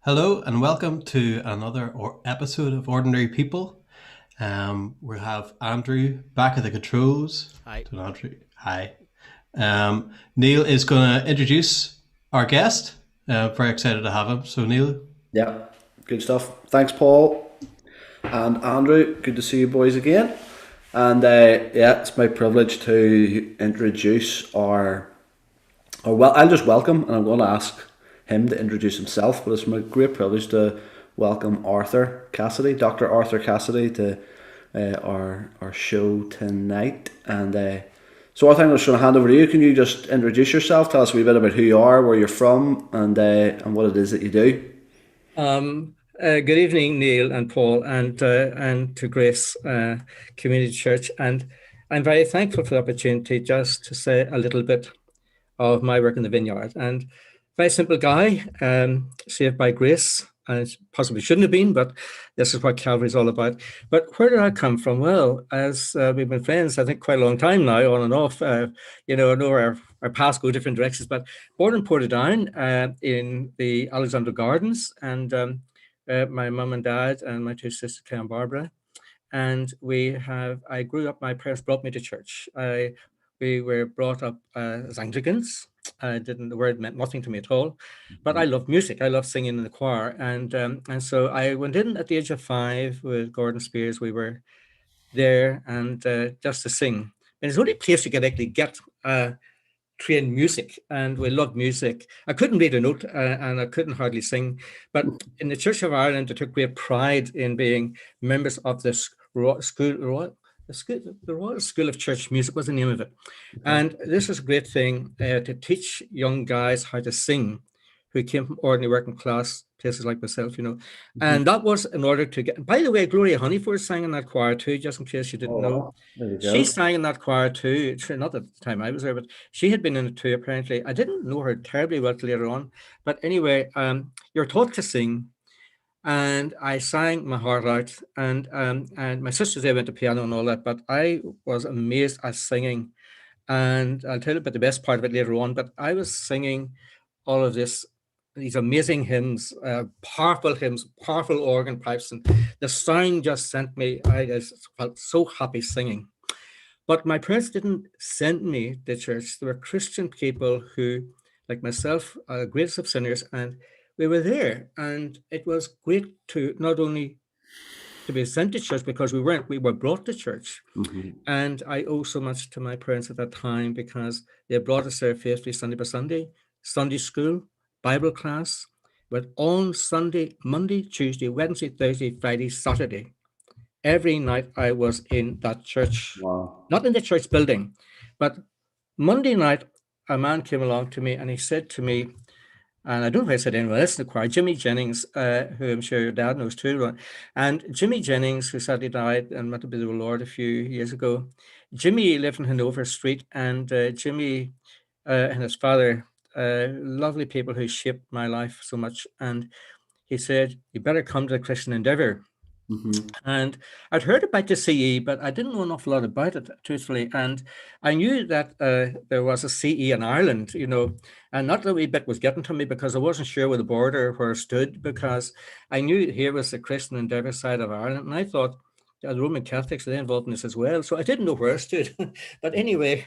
Hello and welcome to another episode of Ordinary People. We have Andrew back at the controls. Hi. To Andrew, hi. Neil is going to introduce our guest. Very excited to have him. So Neil, Yeah, good stuff. Thanks, Paul and Andrew. Good to see you boys again. And yeah, it's my privilege to introduce well, I'll just welcome, and I'm going to ask him to introduce himself. But it's my great privilege to welcome Arthur Cassidy, Dr. Arthur Cassidy, to our show tonight. And so, Arthur, I'm just going to hand over to you. Can you just introduce yourself? Tell us a wee bit about who you are, where you're from, and what it is that you do. Good evening, Neil and Paul, and to Grace Community Church. And I'm very thankful for the opportunity just to say a little bit of my work in the vineyard. And very simple guy, saved by grace. And possibly shouldn't have been, but this is what Calvary is all about. But where did I come from? Well, as we've been friends, I think quite a long time now, on and off. I know our paths go different directions. But born in Portadown, in the Alexander Gardens, and my mum and dad and my two sisters, Claire and Barbara. And I grew up, my parents brought me to church. We were brought up as Anglicans. The word meant nothing to me at all, but I loved music. I loved singing in the choir, and so I went in at the age of 5 with Gordon Spears. We were there, and just to sing. And it's the only place you could actually get trained music, and we loved music. I couldn't read a note, and I couldn't hardly sing, but in the Church of Ireland, I took great pride in being members of this the Royal School of Church Music was the name of it. And this is a great thing to teach young guys how to sing who came from ordinary working class places like myself. And that was in order to get, by the way, Gloria Honeyford sang in that choir too, just in case you didn't know. Oh, there you She go. sang in that choir too, not at the time I was there, but she had been in it too, apparently. I didn't know her terribly well till later on. But anyway, you're taught to sing, and I sang my heart out. And my sisters, they went to piano and all that, but I was amazed at singing. And I'll tell you about the best part of it later on. But I was singing all of these amazing hymns, powerful organ pipes, and the sound just sent me. I just felt so happy singing. But my parents didn't send me to church. There were Christian people who, like myself, are greatest of sinners, and we were there. And it was great to not only to be sent to church, because we were brought to church. Mhm. And I owe so much to my parents at that time, because they brought us there faithfully Sunday by Sunday, Sunday school, Bible class, but on Sunday, Monday, Tuesday, Wednesday, Thursday, Friday, Saturday. Every night I was in that church, Wow. not in the church building, but Monday night, a man came along to me and he said to me, and I don't know if I said anyone else in the choir, Jimmy Jennings, who I'm sure your dad knows too, right? And Jimmy Jennings, who sadly died and went to be with the Lord a few years ago, Jimmy lived in Hanover Street, and Jimmy and his father, lovely people who shaped my life so much. And he said, "You better come to the Christian Endeavor." Mhm. And I'd heard about the CE, but I didn't know an awful lot about it, truthfully. And I knew that there was a CE in Ireland, and not a wee bit was getting to me, because I wasn't sure where the border where it stood, because I knew here was the Christian Endeavour side of Ireland. And I thought, the Roman Catholics, are they involved in this as well? So I didn't know where I stood. But anyway,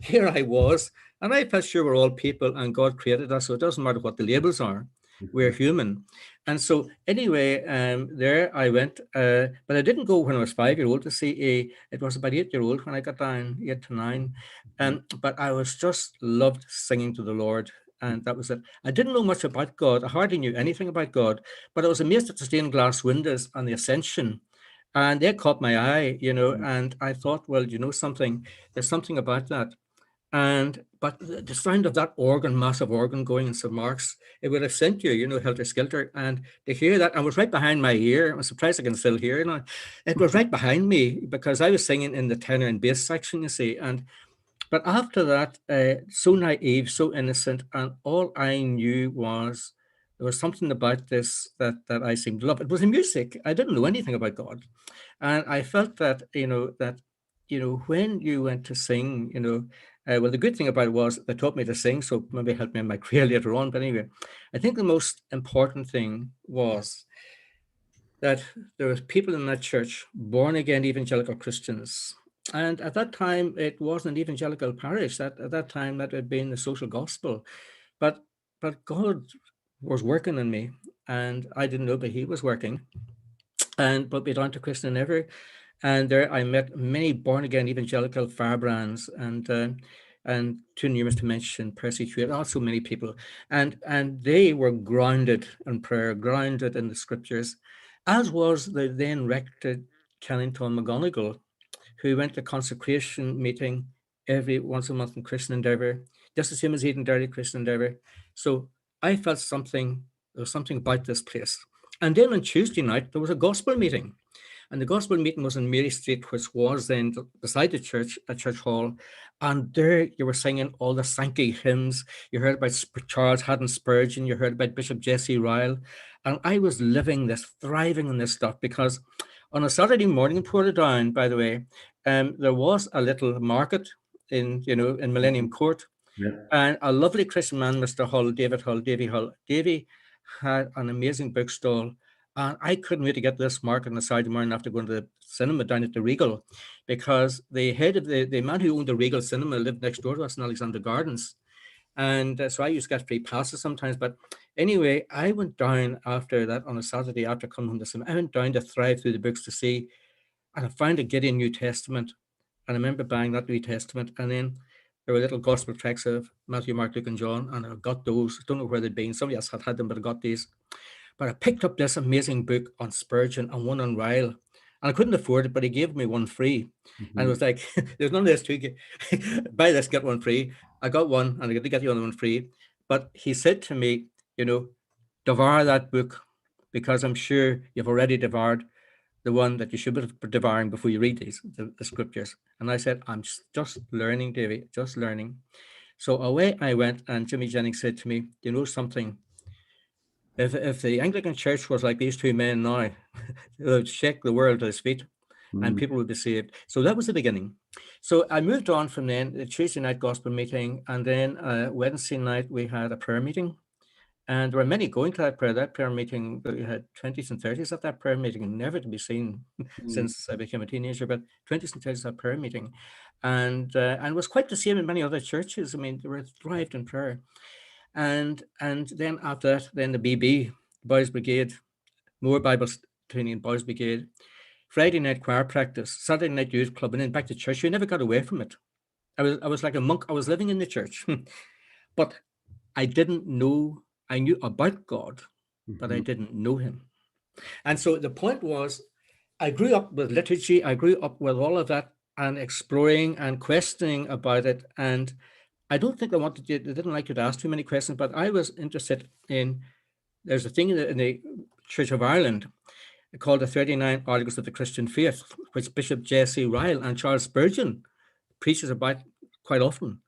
here I was. And I felt sure we're all people and God created us. So it doesn't matter what the labels are, we're human. And so anyway, there I went, but I didn't go when I was 5 year old to see it was about 8 year old when I got down, 8 to 9. But I was just loved singing to the Lord. And that was it. I didn't know much about God. I hardly knew anything about God, but I was amazed at the stained glass windows on the Ascension. And they caught my eye, and I thought, well, you know something, there's something about that. But the sound of that organ, massive organ going in St. Mark's, it would have sent you, helter skelter. And to hear that, and it was right behind my ear. I'm surprised I can still hear it. It was right behind me, because I was singing in the tenor and bass section, you see. But after that, so naive, so innocent, and all I knew was there was something about this that I seemed to love. It was the music. I didn't know anything about God, and I felt that when you went to sing, Well, the good thing about it was they taught me to sing, so maybe helped me in my career later on. But anyway, I think the most important thing was that there was people in that church, born again evangelical Christians. And at that time, it wasn't an evangelical parish. At that time, that had been the social gospel. But God was working in me, and I didn't know, but He was working. And but we down to Christian Ever, and there I met many born again evangelical firebrands, and too numerous to mention, persecuted, also many people, and they were grounded in prayer, grounded in the scriptures, as was the then rector Kennington McGonigal, who went to consecration meeting every once a month in Christian Endeavour, just the same as Eden Dairy Christian Endeavour. So I felt something, there was something about this place. And then on Tuesday night, there was a gospel meeting. And the gospel meeting was in Mary Street, which was then beside the church, a church hall. And there you were singing all the Sankey hymns. You heard about Charles Haddon Spurgeon. You heard about Bishop Jesse Ryle. And I was living this, thriving on this stuff, because on a Saturday morning in Portadown, by the way, there was a little market in Millennium Court. Yeah. And a lovely Christian man, Mr. Hull, Davy Hull. Davy had an amazing bookstall. And I couldn't wait to get this market on the Saturday morning after going to the cinema down at the Regal, because the head of the man who owned the Regal cinema lived next door to us in Alexander Gardens. And so I used to get free passes sometimes. But anyway, I went down after that on a Saturday after coming home to cinema. I went down to thrive through the books to see, and I found a Gideon New Testament. And I remember buying that New Testament. And then there were little gospel tracts of Matthew, Mark, Luke, and John. And I got those. I don't know where they'd been. Somebody else had them, but I got these. But I picked up this amazing book on Spurgeon and one on Ryle. And I couldn't afford it, but he gave me one free. And it was like, there's none of this to buy this, get one free. I got one, and I did get the other one free. But he said to me, devour that book, because I'm sure you've already devoured the one that you should be devouring before you read the scriptures. And I said, I'm just learning, Davy, just learning. So away I went, and Jimmy Jennings said to me, you know something? If the Anglican Church was like these two men now, it would shake the world to its feet, and people would be saved. So that was the beginning. So I moved on from then, the Tuesday night gospel meeting, and then Wednesday night we had a prayer meeting. And there were many going to that prayer meeting. We had 20s and 30s at that prayer meeting, never to be seen since I became a teenager, but 20s and 30s at that prayer meeting. And it was quite the same in many other churches. I mean, they were thrived in prayer. And then after that, then the BB, Boys Brigade, more Bible training in Boys Brigade, Friday night choir practice, Saturday night youth club, and then back to church. You never got away from it. I was like a monk. I was living in the church, but I didn't know. I knew about God, but I didn't know Him. And so the point was, I grew up with liturgy. I grew up with all of that and exploring and questioning about it. And I don't think they didn't like you to ask too many questions, but I was interested in, there's a thing in the Church of Ireland called the 39 Articles of the Christian Faith, which Bishop Jesse Ryle and Charles Spurgeon preaches about quite often.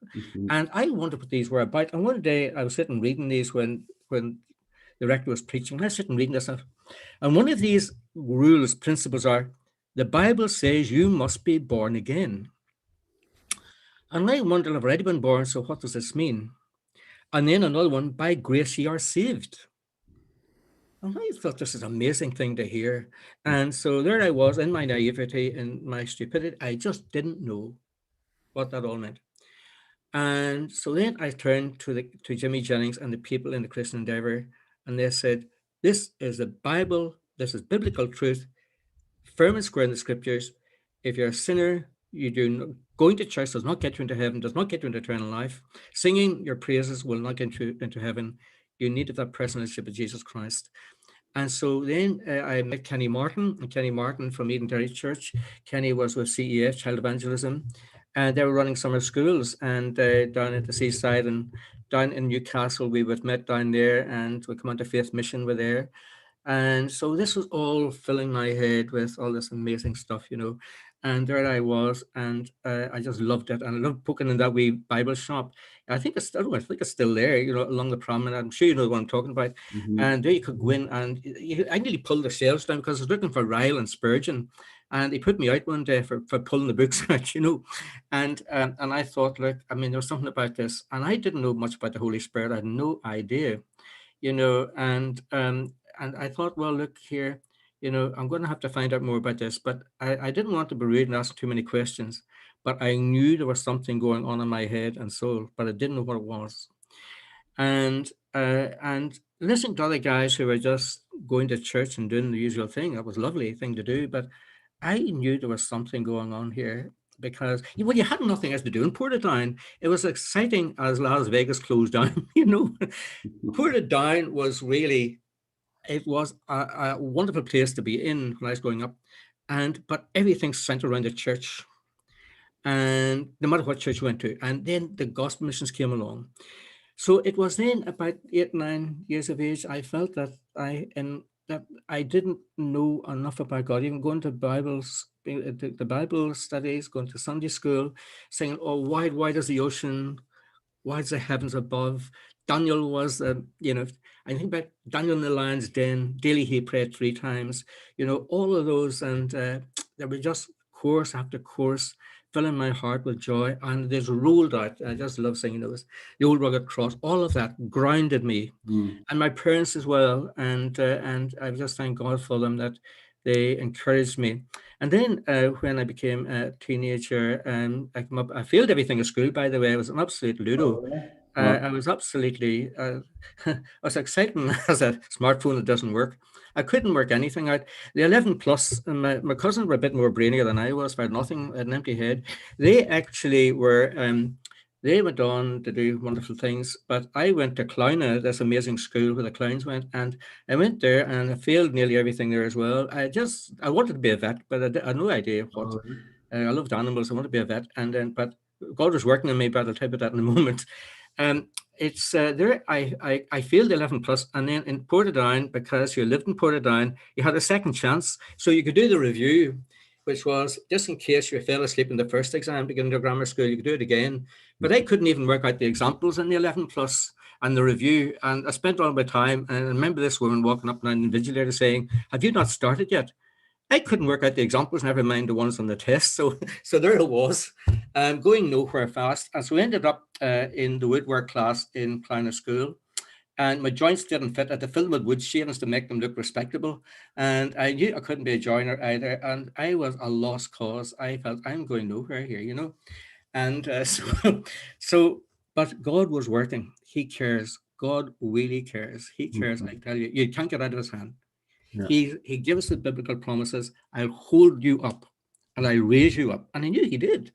And I wondered what these were about. And one day I was sitting reading these when the rector was preaching. And I was sitting reading this. And one of these rules, principles are, the Bible says you must be born again. And I wondered, I've already been born, so what does this mean? And then another one, by grace ye are saved. And I thought this is an amazing thing to hear. And so there I was in my naivety and my stupidity. I just didn't know what that all meant. And so then I turned to Jimmy Jennings and the people in the Christian Endeavour, and they said, this is the Bible, this is biblical truth, firm and square in the scriptures. If you're a sinner, going to church does not get you into heaven, does not get you into eternal life. Singing your praises will not get you into heaven. You need that personal relationship with Jesus Christ. And so then I met Kenny Martin from Eden Dairy Church. Kenny was with CEF, Child Evangelism, and they were running summer schools, and down at the seaside and down in Newcastle, we would met down there, and we come on to Faith Mission, were there. And so this was all filling my head with all this amazing stuff, and there I was, and I just loved it. And I loved poking in that wee Bible shop. I think it's still there, along the promenade. I'm sure you know what I'm talking about. And there you could go in, and I nearly pulled the shelves down because I was looking for Ryle and Spurgeon, And he put me out one day for pulling the books out, and I thought, look, I mean, there was something about this, and I didn't know much about the Holy Spirit. I had no idea, and I thought, well, look here, I'm going to have to find out more about this. But I didn't want to be rude and ask too many questions. But I knew there was something going on in my head and soul, but I didn't know what it was. And listening to other guys who were just going to church and doing the usual thing, that was a lovely thing to do. But I knew there was something going on here because, well, you had nothing else to do in Portadown. It was exciting as Las Vegas closed down, Portadown was really, it was a wonderful place to be in when I was growing up. But everything centered around the church, and no matter what church you went to. And then the gospel missions came along. So it was then about 8, 9 years of age, I felt that I didn't know enough about God, even going to the Bible studies, going to Sunday school, saying, oh, wide is the ocean, wide's the heavens above. Daniel was, I think about Daniel in the lion's den, daily he prayed 3 times, all of those. And there were just course after course, filling my heart with joy. And there's rolled out, I just love singing those, the old rugged cross, all of that grounded me. And my parents as well. And I just thank God for them, that they encouraged me. And then when I became a teenager, I failed everything at school, by the way. I was an absolute Ludo. I was absolutely, I was exciting as a smartphone that doesn't work. I couldn't work anything out. The 11 plus, and my cousins were a bit more brainier than I was, had nothing, an empty head. They actually were, they went on to do wonderful things, but I went to Clowna, this amazing school where the clowns went, and I went there and I failed nearly everything there as well. I wanted to be a vet, but I had no idea what. I loved animals. I wanted to be a vet, but God was working on me, but I'll tell you about that in a moment. It's there. I failed 11 plus, and then in Portadown, because you lived in Portadown, you had a second chance, so you could do the review, which was just in case you fell asleep in the first exam beginning of grammar school, you could do it again. But I couldn't even work out the examples in the 11 plus and the review, and I spent all my time. And I remember this woman walking up and down the invigilator saying, "Have you not started yet?" I couldn't work out the examples, never mind the ones on the test. So there it was, going nowhere fast. And so we ended up in the woodwork class in Clowna School. And my joints didn't fit. I had to fill them with wood shavings to make them look respectable. And I knew I couldn't be a joiner either. And I was a lost cause. I felt I'm going nowhere here, And but God was working. He cares. God really cares. He cares. I tell you, you can't get out of his hand. Yeah. He gives us the biblical promises. I'll hold you up and I'll raise you up. And I knew he did.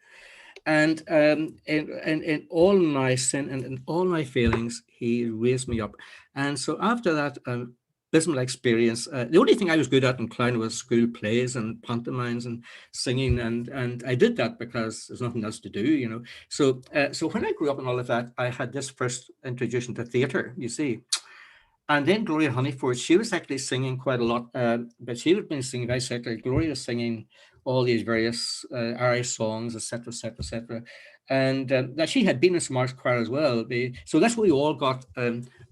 And in all my sin and in all my failings, he raised me up. And so after that abysmal experience, the only thing I was good at in Clown was school plays and pantomimes and singing. And I did that because there's nothing else to do, So when I grew up and all of that, I had this first introduction to theatre, you see. And then Gloria Honeyford, she was actually singing quite a lot, but she had been singing very secular. Gloria was singing all these various Irish songs, etc., etc., etc. And that she had been in some Irish choir as well. So that's where we all got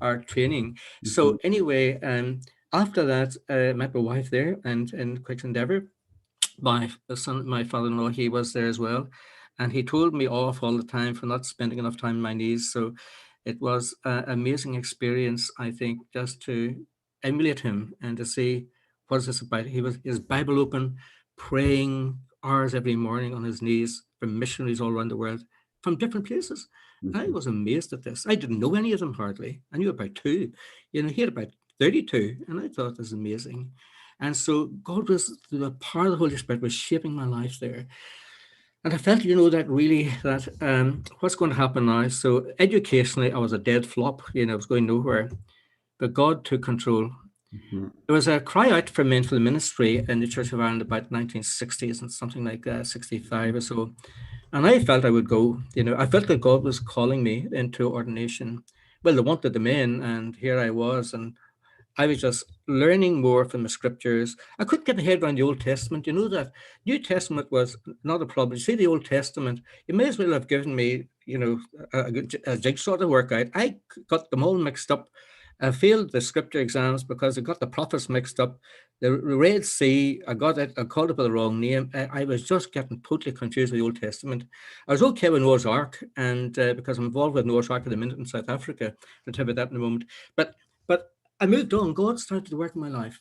our training. Mm-hmm. So anyway, after that, I met my wife there, and in Quick Endeavour, my father-in-law, he was there as well. And he told me off all the time for not spending enough time on my knees. So it was an amazing experience, I think, just to emulate him and to see what is this about. He was his Bible open, praying hours every morning on his knees for missionaries all around the world from different places. Mm-hmm. I was amazed at this. I didn't know any of them hardly. I knew about 2. He had about 32, and I thought this was amazing. And so God was, the power of the Holy Spirit was shaping my life there. And I felt, that really, that what's going to happen now? So educationally, I was a dead flop, I was going nowhere. But God took control. Mm-hmm. There was a cry out for men for the ministry in the Church of Ireland about 1960s and something like 65 or so. And I felt I would go, I felt that God was calling me into ordination. Well, they wanted the men, and here I was, and I was just learning more from the scriptures. I couldn't get my head around the Old Testament. That New Testament was not a problem. You see, the Old Testament, you may as well have given me, a jigsaw to work out. I got them all mixed up. I failed the scripture exams because I got the prophets mixed up. The Red Sea, I got it, I called it by the wrong name. I was just getting totally confused with the Old Testament. I was okay with Noah's Ark, and because I'm involved with Noah's Ark at the minute in South Africa, I'll tell you about that in a moment. But I moved on. God started to work in my life.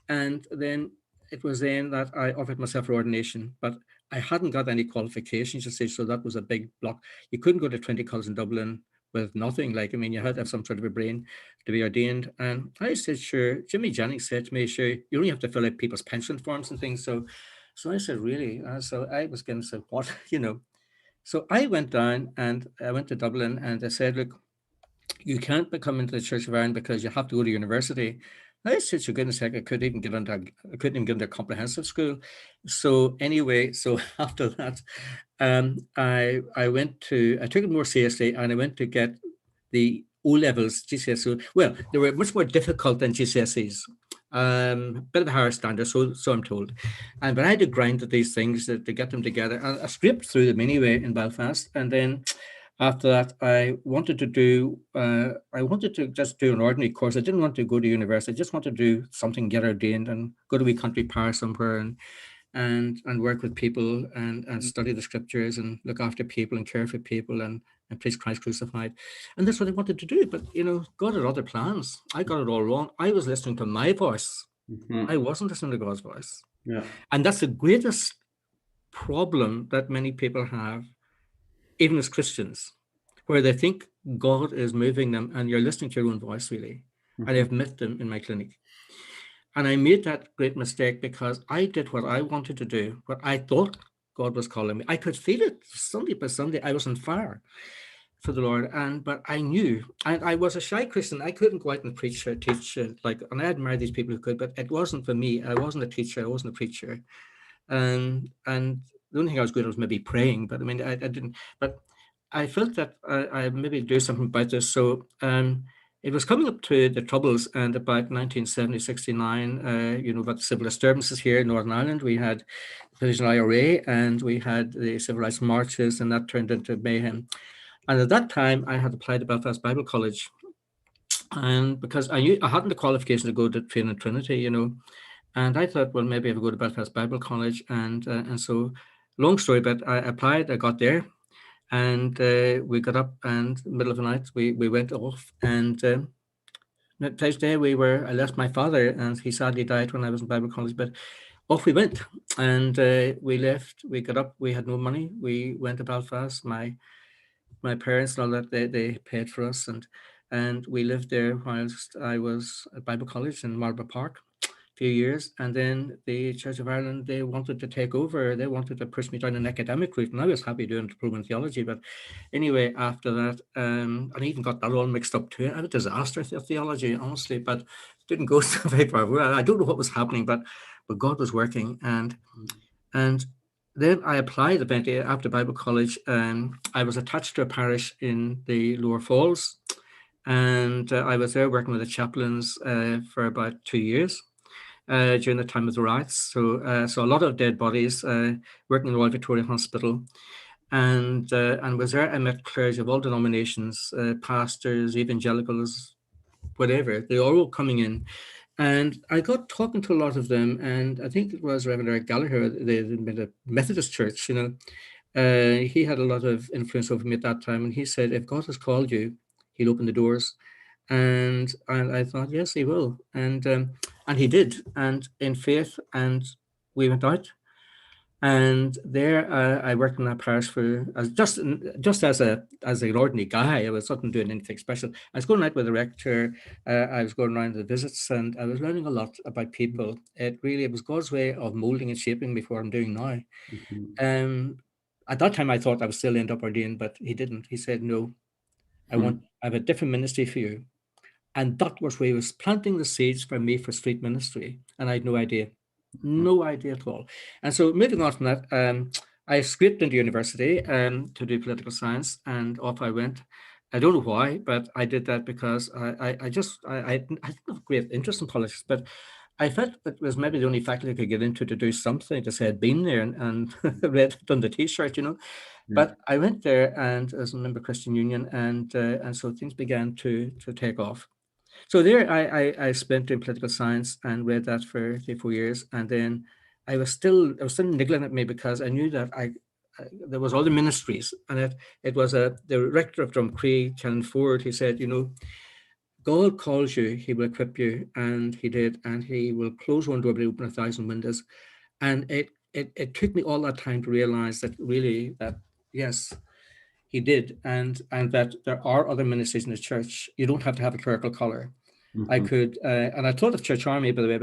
And then it was then that I offered myself for ordination, but I hadn't got any qualifications, you see, so that was a big block. You couldn't go to Trinity College in Dublin with nothing. Like, I mean, you had to have some sort of a brain to be ordained. And I said, sure. Jimmy Jennings said to me, sure, you only have to fill out people's pension forms and things. So I said, really? So I was going to say, what, So I went down and I went to Dublin and I said, look, you can't become into the Church of Ireland because you have to go to university. I said, for goodness sake, I couldn't even get into a comprehensive school. So anyway, so after that, I took it more seriously and I went to get the O levels, GCSE. Well, they were much more difficult than GCSEs. Bit of a higher standard, so I'm told. But I had to grind at these things to get them together. And I scraped through them anyway in Belfast. And then after that, I wanted to just do an ordinary course. I didn't want to go to university. I just wanted to do something, get ordained, and go to a wee country parish somewhere and work with people and study the scriptures and look after people and care for people and preach Christ crucified. And that's what I wanted to do. But God had other plans. I got it all wrong. I was listening to my voice. I wasn't listening to God's voice. Yeah. And that's the greatest problem that many people have, even as Christians, where they think God is moving them and you're listening to your own voice, really. And I've met them in my clinic. And I made that great mistake because I did what I wanted to do, what I thought God was calling me. I could feel it Sunday by Sunday. I was on fire for the Lord. But I knew, and I was a shy Christian. I couldn't go out and preach or teach, and I admire these people who could, but it wasn't for me. I wasn't a teacher. I wasn't a preacher. And the only thing I was good at was maybe praying, but I mean, I didn't, but I felt that I maybe do something about this. So it was coming up to the Troubles, and about 1970, 69, about the civil disturbances here in Northern Ireland. We had the Provisional IRA and we had the civil rights marches, and that turned into mayhem. And at that time, I had applied to Belfast Bible College. And because I knew I hadn't the qualification to go to train in Trinity, and I thought, well, maybe I would go to Belfast Bible College. And so, long story, but I applied, I got there. And we got up, and middle of the night, we went off. And next day, I left my father, and he sadly died when I was in Bible college. But off we went, and we left. We got up. We had no money. We went to Belfast. My parents and all that, they paid for us, and we lived there whilst I was at Bible college in Marlborough Park. Few years, and then the Church of Ireland, they wanted to take over. They wanted to push me down an academic route, and I was happy doing diploma in theology. But anyway, after that, and I even got that all mixed up too. I had a disaster of theology, honestly, but didn't go so very far. I don't know what was happening, but God was working, and then I applied eventually after Bible college. I was attached to a parish in the Lower Falls, and I was there working with the chaplains for about 2 years. During the time of the riots. So a lot of dead bodies, working in the Royal Victoria Hospital. And was there, I met clergy of all denominations, pastors, evangelicals, whatever. They all were coming in. And I got talking to a lot of them. And I think it was Reverend Eric Gallagher, the Methodist Church, he had a lot of influence over me at that time. And he said, if God has called you, he'll open the doors. And I thought, yes, he will. And he did. And in faith, and we went out. And there I worked in that parish just as an ordinary guy. I was not doing anything special. I was going out with the rector. I was going around the visits, and I was learning a lot about people. It was God's way of molding and shaping me for what I'm doing now. At that time, I thought I would still end up ordained, but he didn't. He said, no, I have a different ministry for you. And that was where he was planting the seeds for me for street ministry. And I had no idea at all. And so moving on from that, I scraped into university to do political science, and off I went. I don't know why, but I did that because I didn't have great interest in politics, but I felt it was maybe the only faculty I could get into to do something, to say I'd been there and done the T-shirt, But I went there and as a member of Christian Union, and so things began to take off. So there I spent doing political science and read that for 3 4 years, and then I was still niggling at me because I knew that there was all the ministries, and it was the rector of Drumcree, Kellen Ford. He said, God calls you, He will equip you, and He did, and He will close one door but open 1,000 windows. And it took me all that time to realize that really that yes, He did, and that there are other ministries in the church. You don't have to have a clerical collar. I Mhm. could, and I taught at Church Army, by the way,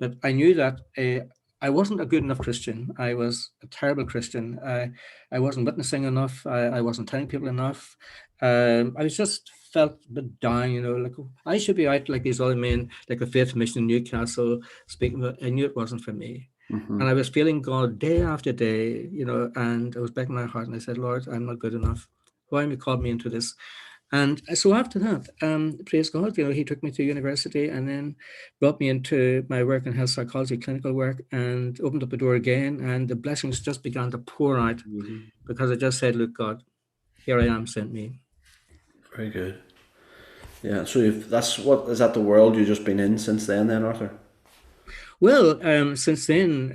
but I knew that I wasn't a good enough Christian. I was a terrible Christian. I wasn't witnessing enough. I wasn't telling people enough. I was just felt a bit down, like I should be out like these other men, like the Faith Mission in Newcastle, speaking. But I knew it wasn't for me. And Mhm. I was feeling God day after day, and I was back in my heart, and I said, Lord, I'm not good enough. Why have you called me into this? And so after that, praise God, He took me to university and then brought me into my work in health psychology, clinical work, and opened up the door again. And the blessings just began to pour out Amazing. because I just said, look, God, here I am, sent me. Very good. Yeah. So that's what is that the world you've just been in since then, Arthur? Well, since then,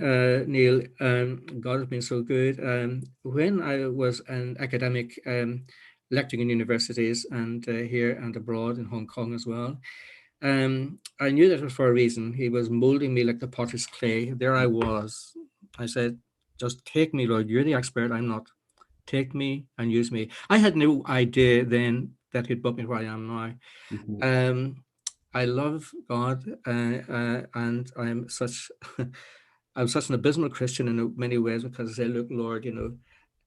Neil, God has been so good. When I was an academic lecturing in universities and here and abroad in Hong Kong as well, I knew that was for a reason. He was molding me like the potter's clay. There I was. I said, just take me, Lord. You're the expert. I'm not. Take me and use me. I had no idea then that he'd put me where I am now. Mhm. Um, I love God, and I'm such an abysmal Christian in many ways because I say, look, Lord,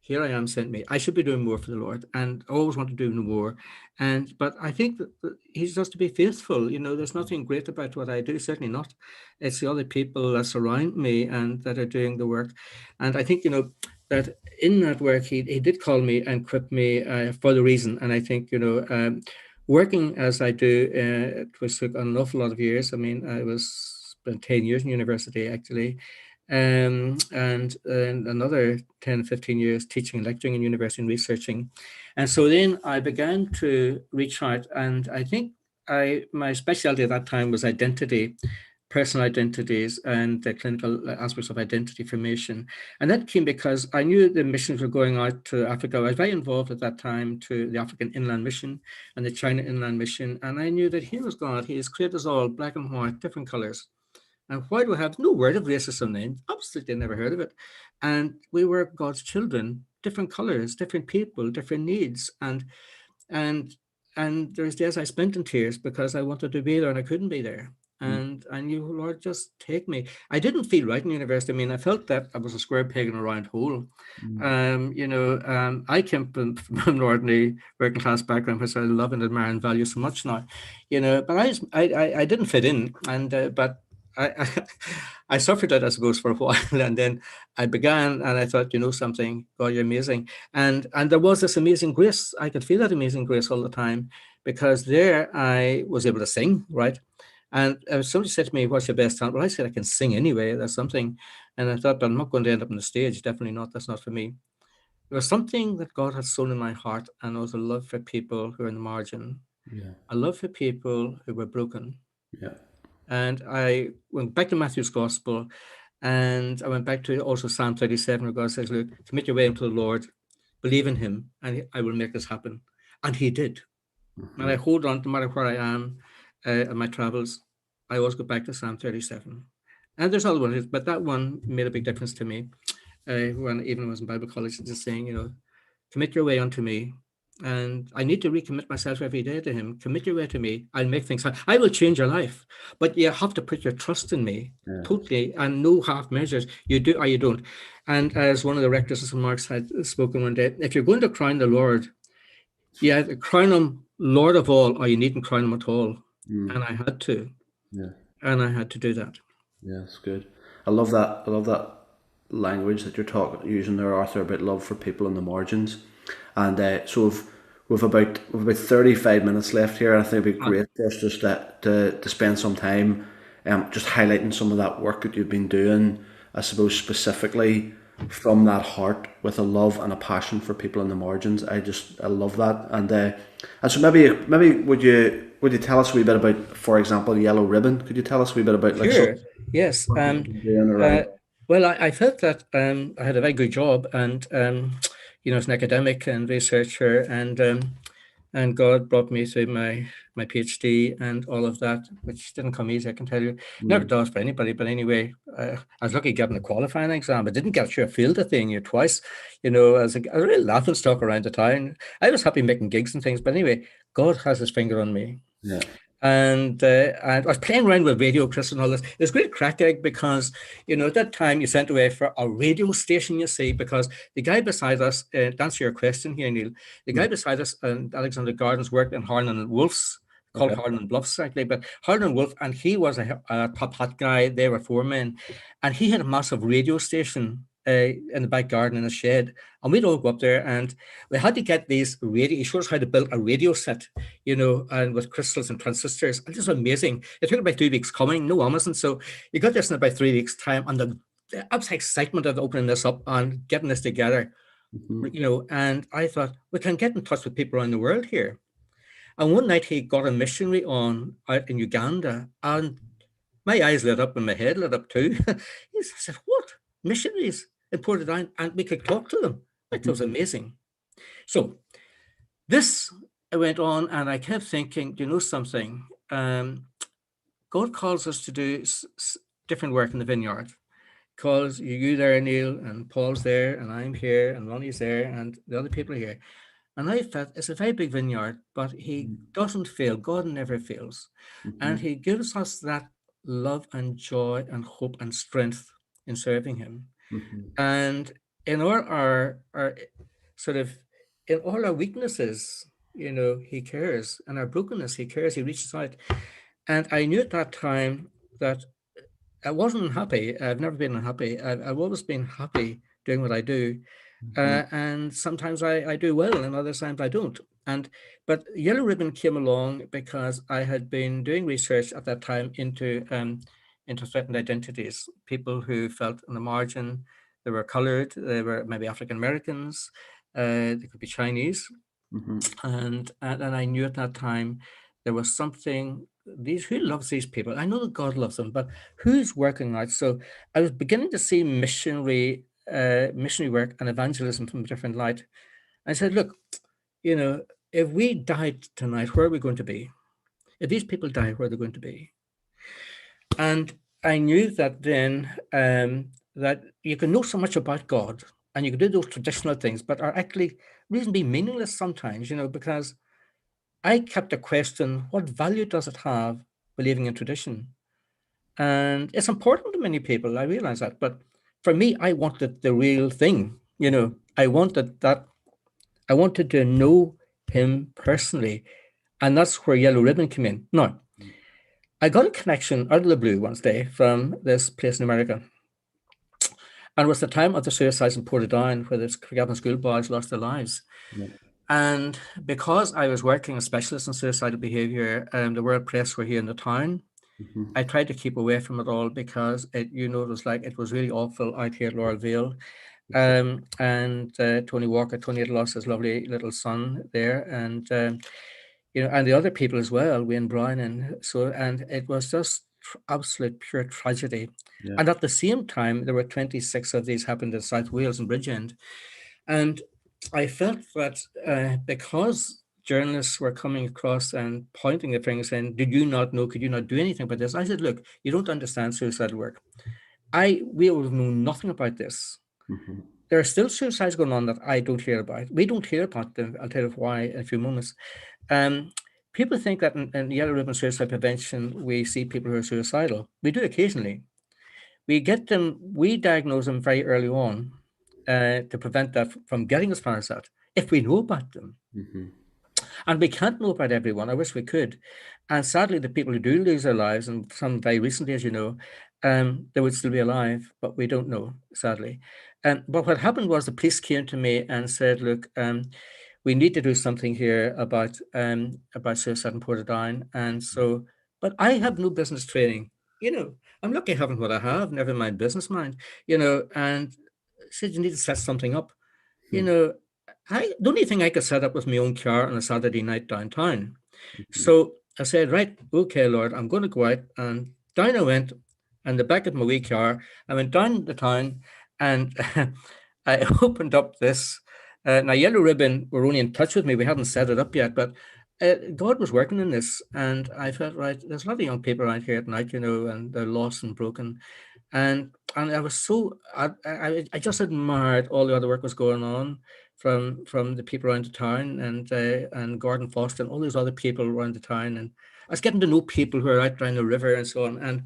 here I am, sent me. I should be doing more for the Lord, and I always want to do more. But I think that He's just to be faithful. There's nothing great about what I do. Certainly not. It's the other people that surround me and that are doing the work. And I think that in that work he did call me and equip me for the reason. And I think working as I do, it was took an awful lot of years. I mean, I was spent 10 years in university actually, and another 10, 15 years teaching, lecturing in university and researching. And so then I began to reach out, and I think my specialty at that time was identity, personal identities, and the clinical aspects of identity formation. And that came because I knew the missions were going out to Africa. I was very involved at that time to the African Inland Mission and the China Inland Mission. And I knew that here was God. He has created us all black and white, different colors. And why do we have no word of racism then? Absolutely never heard of it. And we were God's children, different colors, different people, different needs. And there's days I spent in tears because I wanted to be there and I couldn't be there. Mm. And I knew, Lord, just take me. I didn't feel right in university. I mean, I felt that I was a square peg in a round hole. I came from an ordinary working class background, which I love and admire and value so much now, but I didn't fit in. But I suffered it, I suppose, for a while. And then I began and I thought, something, God, you're amazing. And there was this amazing grace. I could feel that amazing grace all the time because there I was able to sing, right? And somebody said to me, what's your best talent? Well, I said, I can sing anyway. That's something. And I thought, but I'm not going to end up on the stage. Definitely not. That's not for me. There was something that God had sown in my heart, and it was a love for people who are in the margin, Yeah. a love for people who were broken. Yeah. And I went back to Matthew's Gospel, and I went back to also Psalm 37, where God says, look, commit your way unto the Lord, believe in Him, and I will make this happen. And He did. And I hold on, no matter where I am in my travels, I always go back to Psalm 37. And there's other ones, but that one made a big difference to me when even I was in Bible college, just saying, commit your way unto me. And I need to recommit myself every day to Him. Commit your way to me. I'll make things happen. I will change your life. But you have to put your trust in me Yeah. totally, and no half measures. You do or you don't. And as one of the rectors of St. Mark's had spoken one day, if you're going to crown the Lord, you either crown Him Lord of all, or you needn't crown Him at all. And I had to. Yeah. And I had to do that. Yeah, that's good. I love that. I love that language that you're using there, Arthur, about love for people on the margins. And so we've about 35 minutes left here. I think it'd be great for us just to spend some time just highlighting some of that work that you've been doing. I suppose specifically from that heart with a love and a passion for people on the margins. I love that. And so maybe would would you tell us a wee bit about, for example, Yellow Ribbon? Could you tell us a wee bit about like Sure. Yes. what you've been doing around? Well, I felt that I had a very good job, and as an academic and researcher, and God brought me through my PhD and all of that, which didn't come easy, I can tell you. Never does for anybody, but anyway, I was lucky getting a qualifying exam. I didn't get through. I failed the thing twice. I was a real laughing stock around the town. I was happy making gigs and things, but anyway, God has his finger on me. Yeah. And I was playing around with radio, Chris, and all this. It was great crack egg because, at that time you sent away for a radio station, you see, because the guy beside us, to answer your question here, Neil, the guy beside us, Alexander Gardens, worked in Harlan and Wolff's, called Harlan and Bluffs, actually, but Harlan and Wolff, and he was a top hat guy. They were four men, and he had a massive radio station in the back garden in a shed, and we'd all go up there, and we had to get these radio. He showed us how to build a radio set, and with crystals and transistors, and this was amazing. It took about 2 weeks coming, no Amazon, so you got this in about 3 weeks' time, and the absolute excitement of opening this up and getting this together, and I thought we can get in touch with people around the world here. And one night he got a missionary on out in Uganda, and my eyes lit up and my head lit up too. He said, "What missionaries?" And poured it down, and we could talk to them. It was amazing. So this went on, and I kept thinking, do you know something? God calls us to do different work in the vineyard. Calls you there, Neil, and Paul's there, and I'm here, and Ronnie's there, and the other people are here. And I felt it's a very big vineyard, but he doesn't fail. God never fails. And he gives us that love and joy and hope and strength in serving him. And in all our sort of, in all our weaknesses, he cares. And our brokenness, he cares. He reaches out. And I knew at that time that I wasn't unhappy. I've never been unhappy. I've always been happy doing what I do. And sometimes I do well, and other times I don't. But Yellow Ribbon came along because I had been doing research at that time into threatened identities, people who felt on the margin. They were colored, they were maybe African Americans, they could be Chinese. And I knew at that time there was something, who loves these people? I know that God loves them, but who's working out? So I was beginning to see missionary work and evangelism from a different light. I said, look, if we died tonight, where are we going to be? If these people die, where are they going to be? And I knew that then that you can know so much about God and you can do those traditional things, but are actually reasonably meaningless sometimes, because I kept a question, what value does it have believing in tradition? And it's important to many people, I realize that, but for me, I wanted the real thing, I wanted to know him personally, and that's where Yellow Ribbon came in. Now, I got a connection out of the blue one day from this place in America. And it was the time of the suicides in Portadown where the Gavin schoolboys lost their lives. And because I was working as a specialist in suicidal behaviour, the World Press were here in the town. I tried to keep away from it all because it was really awful out here at Laurel Vale. And Tony Walker, Tony had lost his lovely little son there, and and the other people as well, Wayne Brown, and it was just absolute pure tragedy. And at the same time, there were 26 of these happened in South Wales and Bridgend, and I felt that because journalists were coming across and pointing the finger saying, "Did you not know? Could you not do anything about this?" I said, "Look, you don't understand suicidal work. We will know nothing about this." There are still suicides going on that I don't hear about. We don't hear about them. I'll tell you why in a few moments. People think that in Yellow Ribbon Suicide Prevention, we see people who are suicidal. We do occasionally. We diagnose them very early on to prevent that from getting as far as that, if we know about them. And we can't know about everyone. I wish we could. And sadly, the people who do lose their lives, and some very recently, as you know, they would still be alive, but we don't know, sadly. But what happened was the police came to me and said, "Look, we need to do something here about suicide in Portadown." And so, but I have no business training. I'm lucky having what I have, never mind business mind. And said you need to set something up. The only thing I could set up was my own car on a Saturday night downtown. So I said, right, okay, Lord, I'm going to go out. And down I went, and the back of my wee car, I went down the town, and I opened up this. Now, Yellow Ribbon were only in touch with me. We hadn't set it up yet, but God was working in this. And I felt, right, there's a lot of young people around here at night, and they're lost and broken. And I was so I just admired all the other work was going on from the people around the town, and Gordon Foster and all those other people around the town, and I was getting to know people who are out down the river and so on. And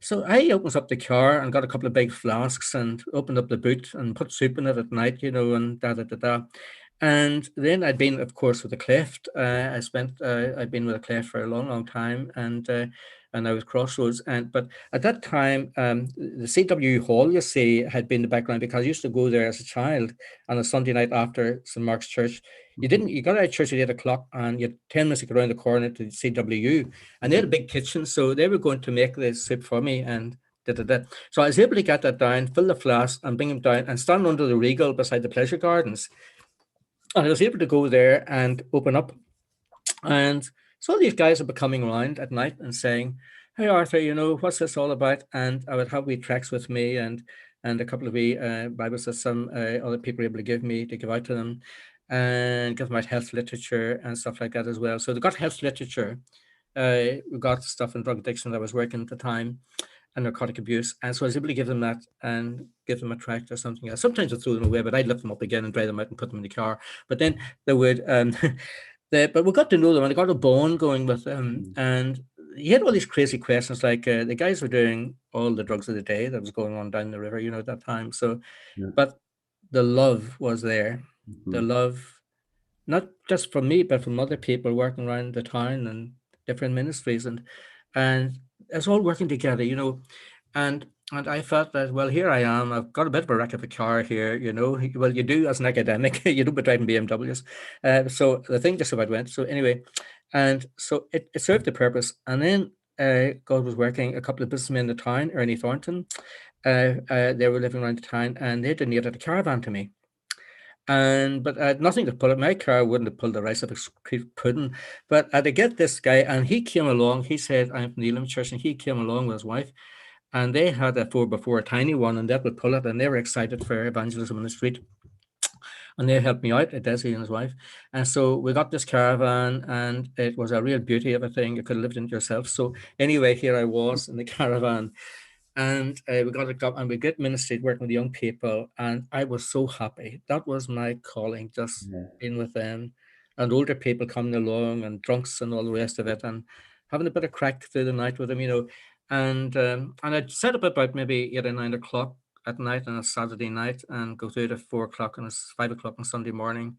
so I opened up the car and got a couple of big flasks and opened up the boot and put soup in it at night, and da da da da. And then I'd been, of course, with the Cleft. I'd been with the Cleft for a long, long time, and I was Crossroads. But at that time, the CW Hall, you see, had been the background, because I used to go there as a child on a Sunday night after St. Mark's Church. You got out of church at 8 o'clock, and you had 10 minutes to go around the corner to the CWU, and they had a big kitchen, so they were going to make the soup for me, and da, da, da. So I was able to get that down, fill the flask, and bring them down, and stand under the Regal beside the Pleasure Gardens. And I was able to go there and open up. And so these guys would be coming around at night and saying, "Hey, Arthur, what's this all about?" And I would have wee tracts with me, and a couple of wee Bibles that some other people were able to give out to them, and give them out health literature and stuff like that as well. So they got health literature. We got stuff in drug addiction that I was working at the time, and narcotic abuse. And so I was able to give them that and give them a tract or something else. Sometimes I'd throw them away, but I'd lift them up again and dry them out and put them in the car. But then they would, but we got to know them, and I got a bond going with them. And he had all these crazy questions, like the guys were doing all the drugs of the day that was going on down the river, at that time. So, but the love was there. The love, not just from me, but from other people working around the town and different ministries, and it's all working together, and I felt that, well, here I am, I've got a bit of a wreck of a car here, well, you do as an academic, you don't be driving BMWs, so the thing just about went. So anyway, and so it served the purpose. And then God was working. A couple of businessmen in the town, Ernie Thornton, they were living around the town, and they donated a caravan to me. But I had nothing to pull it. My car wouldn't have pulled the rice up a cream pudding. But I had to get this guy, and he came along. He said, "I'm from the Elim Church," and he came along with his wife, and they had a 4x4, a tiny one, and that would pull it, and they were excited for evangelism on the street. And they helped me out, Desi and his wife. And so we got this caravan, and it was a real beauty of a thing. You could have lived in it yourself. So anyway, here I was in the caravan, and we got it up, and we get ministry working with young people, and I was so happy. That was my calling, just being with them, and older people coming along, and drunks and all the rest of it, and having a bit of crack through the night with them, And I'd set up about maybe 8 or 9 o'clock at night on a Saturday night, and go through to 4 o'clock and 5 o'clock on Sunday morning.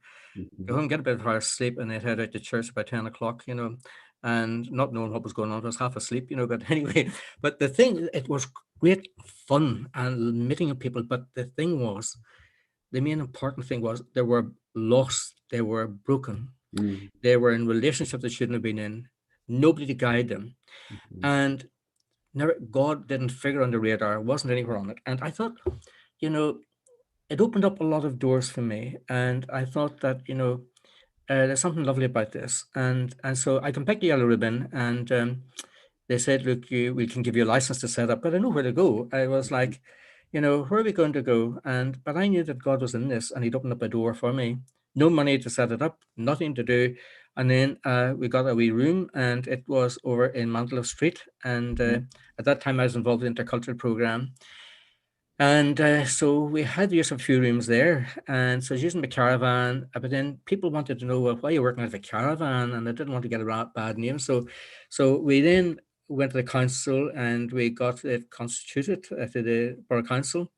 Go home, get a bit of hours sleep, and they'd head out to church about 10 o'clock, and not knowing what was going on. I was half asleep, but anyway, but the thing, it was great fun and meeting of people. But the thing was, the main important thing was, they were lost, they were broken, they were in relationships they shouldn't have been in, nobody to guide them. And God didn't figure on the radar, wasn't anywhere on it. And I thought, it opened up a lot of doors for me. And I thought that, there's something lovely about this. And so I come back to Yellow Ribbon, and they said, "Look, we can give you a license to set up," but I know where to go. I was like, where are we going to go? But I knew that God was in this, and He'd opened up a door for me. No money to set it up, nothing to do. And then we got a wee room, and it was over in Mantleoff Street. And at that time, I was involved in the intercultural program. And so we had to use a few rooms there. And so I was using the caravan, but then people wanted to know, well, why are you working out of a caravan? And I didn't want to get a bad name. So we then went to the council, and we got it constituted to the Borough Council.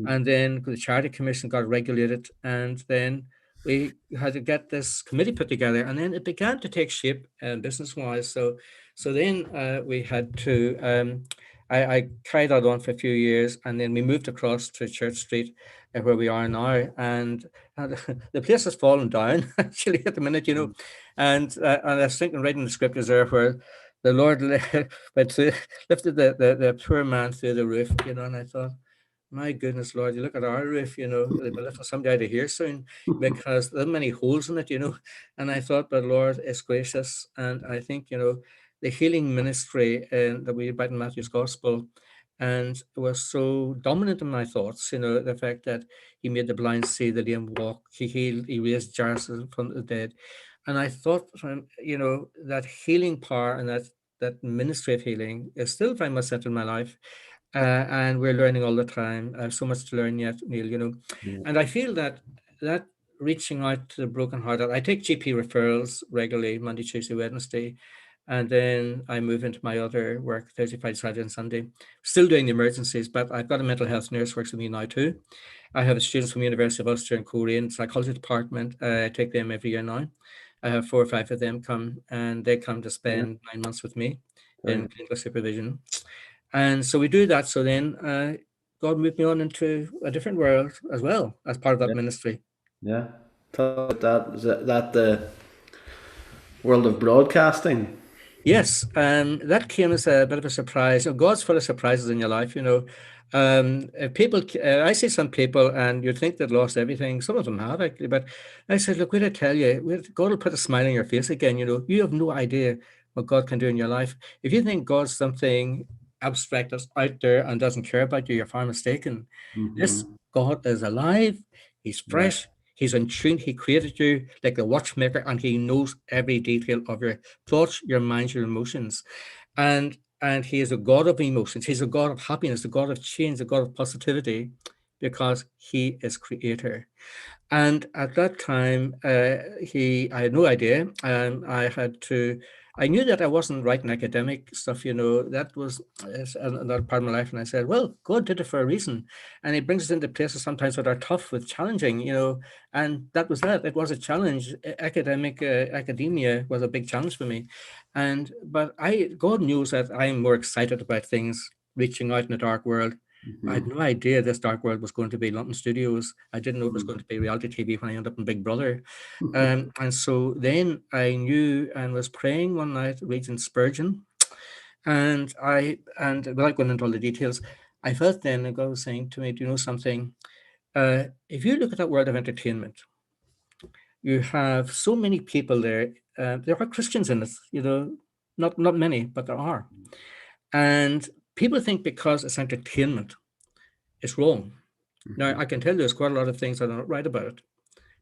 And then the Charity Commission got regulated. And then we had to get this committee put together. And then it began to take shape business-wise. So then we had to... I carried that on for a few years, and then we moved across to Church Street, where we are now, and the place has fallen down actually at the minute, and I was thinking, right in the scriptures there, where the Lord lifted the poor man through the roof, and I thought, my goodness, Lord, you look at our roof, they'll be lifting somebody out of here soon because there are many holes in it. And I thought, but Lord is gracious. And I think, the healing ministry that we read in Matthew's Gospel, and it was so dominant in my thoughts, the fact that he made the blind see, the lame walk, he healed, he raised Jairus from the dead. And I thought, that healing power and that ministry of healing is still very much centered in my life. And we're learning all the time. I have so much to learn yet, Neil. Yeah. And I feel that reaching out to the brokenhearted, I take GP referrals regularly, Monday, Tuesday, Wednesday, and then I move into my other work, Thursday, Friday, Saturday, and Sunday. Still doing the emergencies, but I've got a mental health nurse works with me now too. I have students from the University of Ulster and Korean psychology department. I take them every year now. I have 4 or 5 of them come, and they come to spend 9 months with me in clinical supervision. And so we do that. So then God moved me on into a different world as well as part of that ministry. Yeah. Tell us about that. Is that the world of broadcasting? Yes, that came as a bit of a surprise. God's full of surprises in your life. If people, I see some people, and you think they've lost everything. Some of them have actually, but I said, look, wait, I tell you, God will put a smile on your face again. You have no idea what God can do in your life. If you think God's something abstract that's out there and doesn't care about you, you're far mistaken. This God is alive. He's fresh. He's in tune. He created you like a watchmaker, and he knows every detail of your thoughts, your minds, your emotions. And he is a God of emotions. He's a God of happiness, a God of change, a God of positivity, because he is creator. And at that time, I had no idea, and I knew that I wasn't writing academic stuff, that was another part of my life. And I said, well, God did it for a reason. And he brings us into places sometimes that are tough, with challenging, and that was that. It was a challenge. Academia was a big challenge for me. But God knows that I'm more excited about things reaching out in the dark world. I had no idea this dark world was going to be London studios. I didn't know it was going to be reality TV when I ended up in Big Brother. And so then I knew and was praying one night, reading Spurgeon. And without going into all the details, I felt then that God was saying to me, do you know something? If you look at that world of entertainment, you have so many people there. There are Christians in it, not many, but there are. And people think because it's entertainment, it's wrong. Now, I can tell you there's quite a lot of things that are not right about it.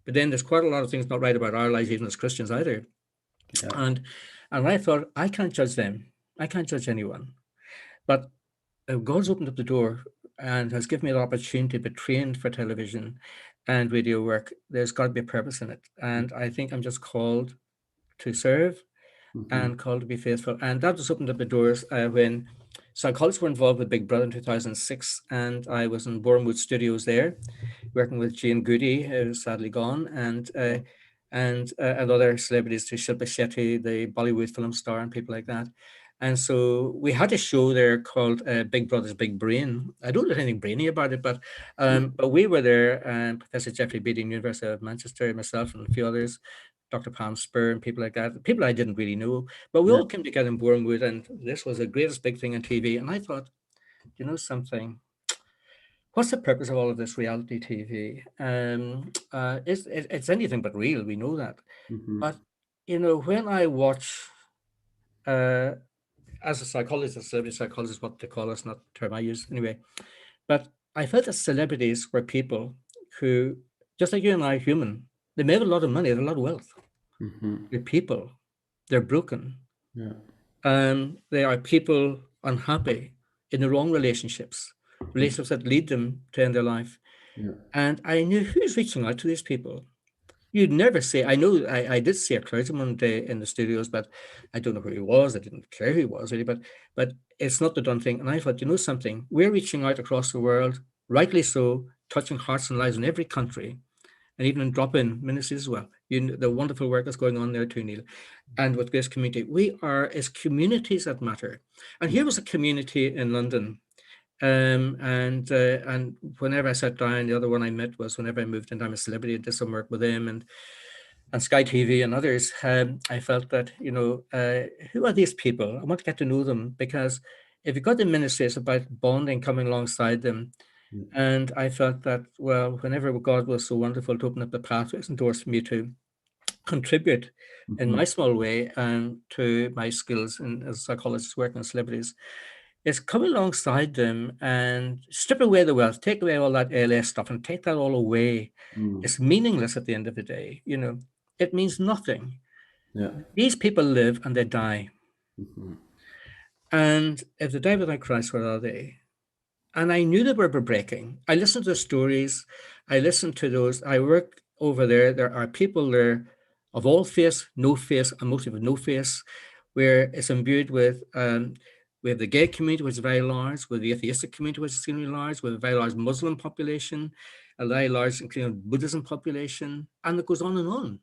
But then there's quite a lot of things not right about our lives, even as Christians either. Yeah. And I thought, I can't judge them. I can't judge anyone. But God's opened up the door and has given me the opportunity to be trained for television and radio work. There's got to be a purpose in it. And I think I'm just called to serve and called to be faithful. And that just opened up the doors when psychologists were involved with Big Brother in 2006. And I was in Bournemouth Studios there, working with Jane Goody, who's sadly gone, and other celebrities, to Shilpa Shetty, the Bollywood film star, and people like that. And so we had a show there called Big Brother's Big Brain. I don't know anything brainy about it, but we were there, and Professor Jeffrey Beatty, University of Manchester, myself, and a few others, Dr. Pam Spur, and people like that, people I didn't really know. But we all came together in Bournemouth, and this was the greatest big thing on TV. And I thought, you know something? What's the purpose of all of this reality TV? It's anything but real. We know that. But, when I watch, as a psychologist, a celebrity psychologist, what they call us, not the term I use anyway, but I felt that celebrities were people who, just like you and I, human, they may have a lot of money, they have a lot of wealth. They're people. They're broken. They are people unhappy in the wrong relationships that lead them to end their life. And I knew who's reaching out to these people. You'd never say, I know I did see a clergyman one day in the studios, but I don't know who he was. I didn't care who he was really, but it's not the done thing. And I thought, you know something, we're reaching out across the world, rightly so, touching hearts and lives in every country, and even in drop-in ministries as well. The wonderful work that's going on there too, Neil. And with Grace Community, it's communities that matter. And here was a community in London. And whenever I sat down, the other one I met was whenever I moved into I'm a Celebrity, did some work with them and Sky TV and others. I felt that, who are these people? I want to get to know them, because if you've got the ministry, it's about bonding, coming alongside them. And I felt that, well, whenever God was so wonderful to open up the pathways and doors for me to contribute in my small way and to my skills in, as a psychologist working on celebrities, is come alongside them and strip away the wealth, take away all that ALS stuff and take that all away. It's meaningless at the end of the day. You know, it means nothing. Yeah. These people live and they die. And if they die without Christ, where are they? And I knew they were breaking. I listened to the stories. I listened to those. I work over there. There are people there of all faiths, no faith, and mostly with no faith, where it's imbued with, we have the gay community, which is very large, with the atheistic community, which is extremely large, with a very large Muslim population, a very large, including Buddhism population, and it goes on and on.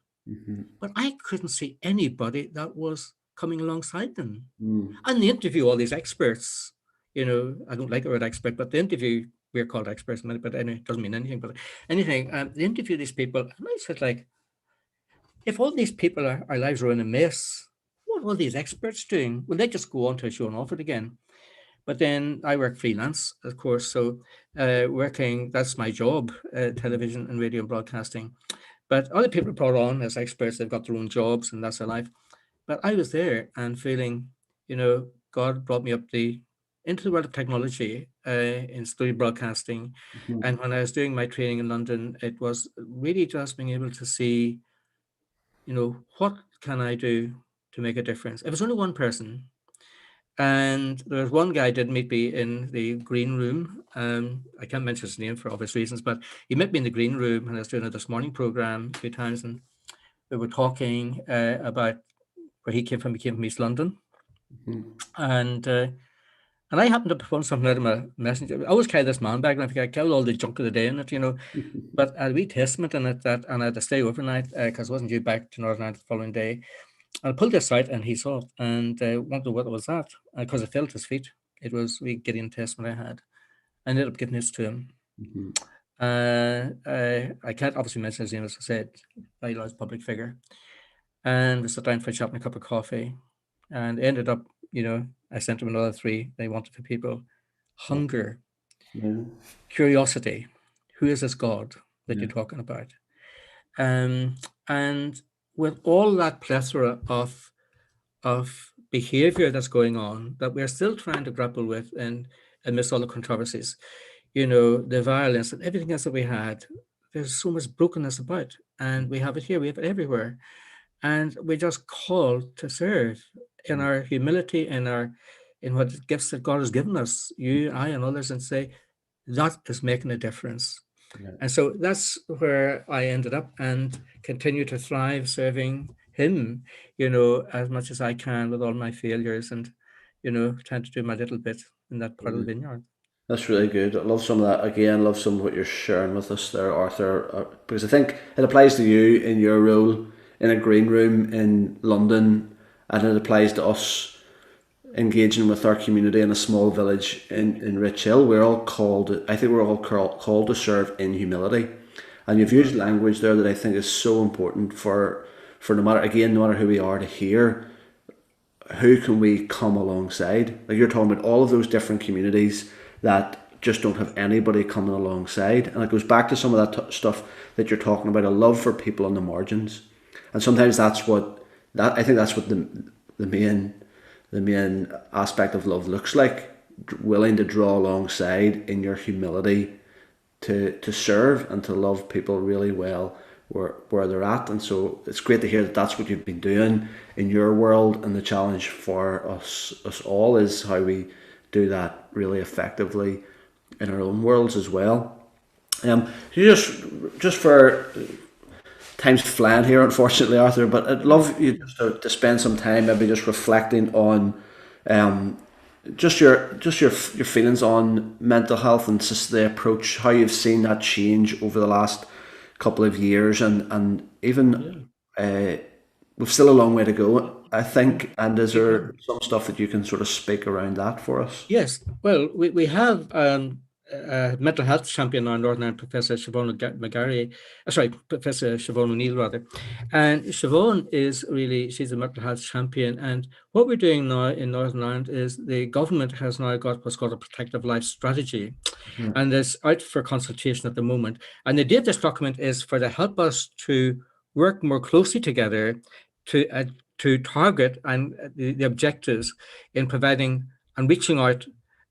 But I couldn't see anybody that was coming alongside them. And they interview all these experts. You know, I don't like the word expert, but they interview, we're called experts, but anyway, it doesn't mean anything, but anything. They interview these people, and I said, like, if all these people, our lives are in a mess, what are all these experts doing? Well, they just go on to a show and off it again. But then I work freelance, of course, so working, that's my job, television and radio and broadcasting. But other people are brought on as experts, they've got their own jobs and that's their life. But I was there and feeling, you know, God brought me into the world of technology in studio broadcasting. And when I was doing my training in London, it was really just being able to see, you know, what can I do to make a difference? If it's only one person. And there was one guy did meet me in the green room. I can't mention his name for obvious reasons, but he met me in the green room when I was doing a This Morning program a few times, and we were talking about where he came from. He came from East London, and I happened to pull something out of my messenger. I always carry this man bag, and I think I carry all the junk of the day in it, you know. But I had a wee testament in it and I had to stay overnight because I wasn't due back to Northern Ireland the following day. I pulled this out and he saw it and wondered what was that because it fell at his feet. It was the Gideon Testament I had. I ended up giving this to him. I can't obviously mention his name, as I said, very large public figure. And we sat down for a chat and a cup of coffee and ended up, you know, I sent him another 3 they wanted for people. Hunger, curiosity, who is this God that you're talking about? And with all that plethora of behavior that's going on that we're still trying to grapple with and amidst all the controversies, you know, the violence and everything else that we had, there's so much brokenness about, and we have it here, we have it everywhere. And we're just called to serve in our humility, in what gifts that God has given us, you, I, and others, and say, that is making a difference. And so that's where I ended up and continue to thrive serving him, you know, as much as I can with all my failures and, you know, trying to do my little bit in that part of the vineyard. That's really good. I love some of that. Again, love some of what you're sharing with us there, Arthur, because I think it applies to you in your role in a green room in London, and it applies to us engaging with our community in a small village in Rich Hill. We're all called, I think we're all called to serve in humility. And you've used language there that I think is so important for no matter who we are, to hear who can we come alongside. Like you're talking about all of those different communities that just don't have anybody coming alongside. And it goes back to some of that stuff that you're talking about, a love for people on the margins. And sometimes I think that's what the main aspect of love looks like, willing to draw alongside in your humility to serve and to love people really well where they're at. And so it's great to hear that that's what you've been doing in your world, and the challenge for us all is how we do that really effectively in our own worlds as well. You just for time's flying here, unfortunately, Arthur, but I'd love you just to spend some time maybe just reflecting on just your feelings on mental health and just the approach, how you've seen that change over the last couple of years, and even we've still a long way to go, I think. And is there some stuff that you can sort of speak around that for us? Yes, well, we have mental health champion now in Northern Ireland, Professor Siobhan Professor Siobhan O'Neill, rather. And Siobhan is really, she's a mental health champion. And what we're doing now in Northern Ireland is the government has now got what's called a protective life strategy. And it's out for consultation at the moment. And the idea of this document is for to help us to work more closely together to target and the objectives in providing and reaching out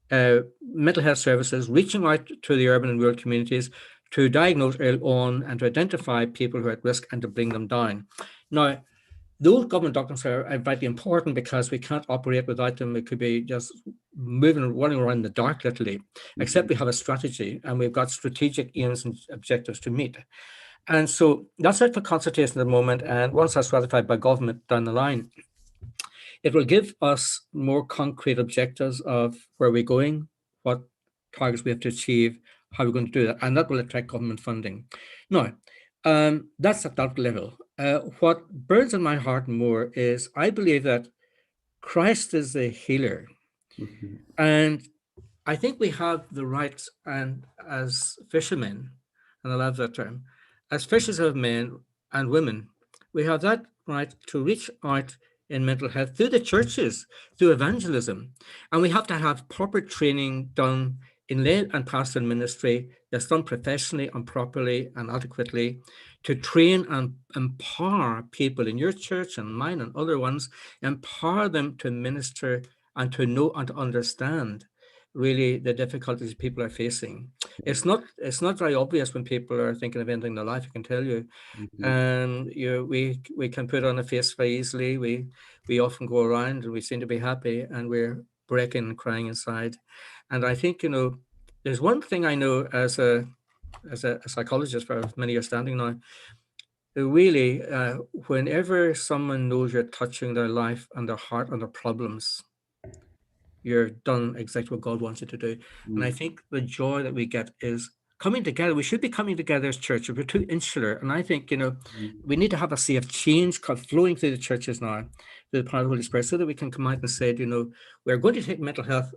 mental health services, reaching out to the urban and rural communities to diagnose early on and to identify people who are at risk and to bring them down. Now, those government documents are vitally important because we can't operate without them. It could be just running around in the dark, literally, except we have a strategy and we've got strategic aims and objectives to meet. And so that's out for consultation at the moment. And once that's ratified by government down the line, it will give us more concrete objectives of where we're going, what targets we have to achieve, how we're going to do that, and that will attract government funding. Now, that's at that level. What burns in my heart more is I believe that Christ is the healer. And I think we have the right, and as fishermen, and I love that term, as fishers of men and women, we have that right to reach out in mental health through the churches, through evangelism. And we have to have proper training done in lay and pastoral ministry that's done professionally and properly and adequately to train and empower people in your church and mine and other ones, empower them to minister and to know and to understand really the difficulties people are facing. It's not very obvious when people are thinking of ending their life, I can tell you. And we can put on a face very easily. We often go around and we seem to be happy and we're breaking and crying inside. And I think, there's one thing I know as a psychologist for many years standing now, really, whenever someone knows you're touching their life and their heart and their problems, you're done exactly what God wants you to do. And I think the joy that we get is coming together. We should be coming together as churches. We're too insular. And I think, we need to have a sea of change flowing through the churches now, through the power of the Holy Spirit, so that we can come out and say, we're going to take mental health,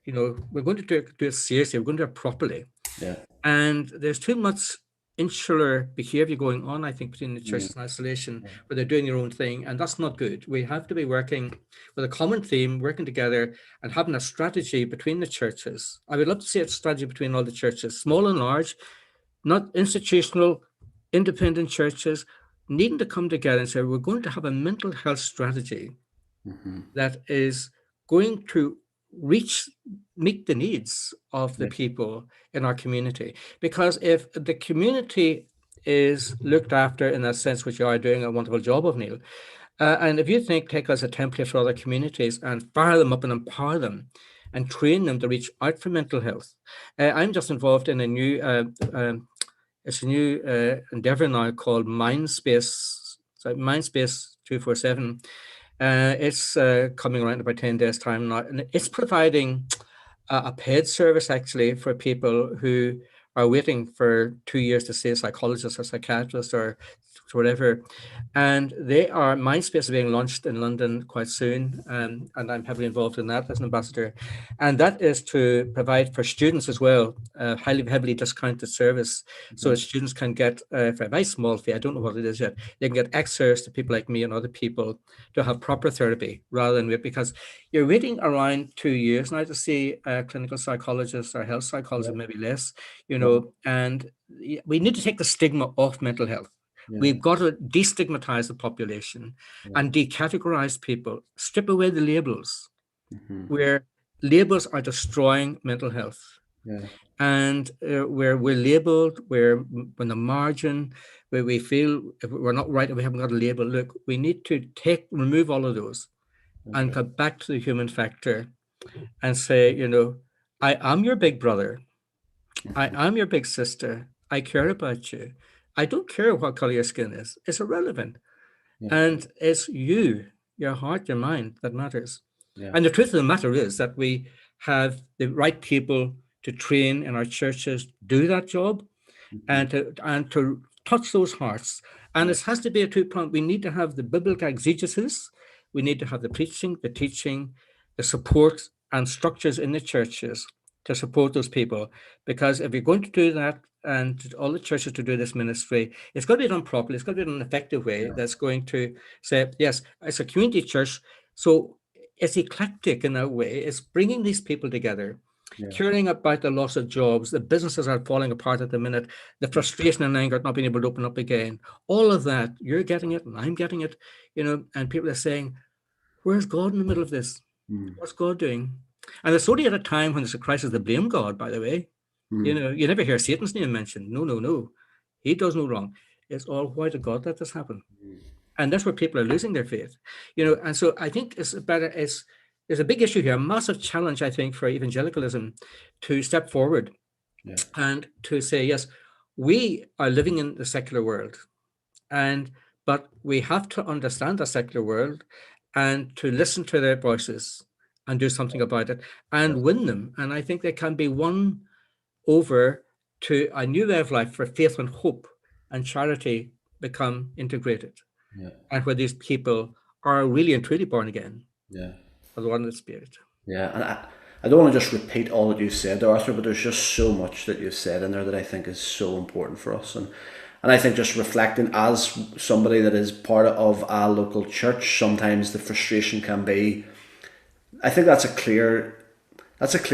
we're going to do it seriously. We're going to do it properly. Yeah. And there's too much insular behavior going on, I think, between the churches in isolation, where they're doing their own thing, and that's not good. We have to be working with a common theme, working together and having a strategy between the churches. I would love to see a strategy between all the churches, small and large, not institutional, independent churches, needing to come together and say, we're going to have a mental health strategy that is going to meet the needs of the people in our community. Because if the community is looked after in that sense, which you are doing a wonderful job of, Neil, and if you take us a template for other communities and fire them up and empower them and train them to reach out for mental health. I'm just involved in a new endeavor now called Mindspace 247. It's coming around in about 10 days time now, and it's providing a paid service actually for people who are waiting for 2 years to see a psychologist or psychiatrist or whatever. And Mindspace is being launched in London quite soon, and I'm heavily involved in that as an ambassador. And that is to provide for students as well, heavily discounted service, so that students can get, for a very small fee, I don't know what it is yet, they can get access to people like me and other people to have proper therapy rather than wait, because you're waiting around 2 years now to see a clinical psychologist or health psychologist, maybe less, and we need to take the stigma off mental health. We've got to destigmatize the population and decategorize people, strip away the labels, where labels are destroying mental health. And where we're labeled, we're on the margin, where we feel if we're not right and we haven't got a label. Look, we need to remove all of those and go back to the human factor and say, I am your big brother. I am your big sister. I care about you. I don't care what color your skin is. It's irrelevant. And it's you, your heart, your mind that matters. And the truth of the matter is that we have the right people to train in our churches, do that job, and to touch those hearts. And it has to be a two-pronged. We need to have the biblical exegesis. We need to have the preaching, the teaching, the support and structures in the churches to support those people, because if you're going to do that and all the churches to do this ministry, it's got to be done properly. It's got to be done in an effective way that's going to say, yes, it's a community church, so it's eclectic in a way. It's bringing these people together, caring about the loss of jobs, the businesses are falling apart at the minute, the frustration and anger at not being able to open up again. All of that, you're getting it and I'm getting it, and people are saying, where's God in the middle of this? What's God doing? And it's only at a time when there's a crisis they blame God, by the way. You never hear Satan's name mentioned. No, no, no. He does no wrong. It's all, why did God let this happen? And that's where people are losing their faith. And so I think there's a big issue here, a massive challenge, I think, for evangelicalism to step forward and to say, yes, we are living in the secular world, but we have to understand the secular world and to listen to their voices and do something about it and win them. And I think they can be won over to a new way of life where faith and hope and charity become integrated. And where these people are really and truly born again. For the one of the Spirit. And I don't want to just repeat all that you said there, Arthur, but there's just so much that you've said in there that I think is so important for us. And I think just reflecting as somebody that is part of a local church, sometimes the frustration can be, I think that's a clear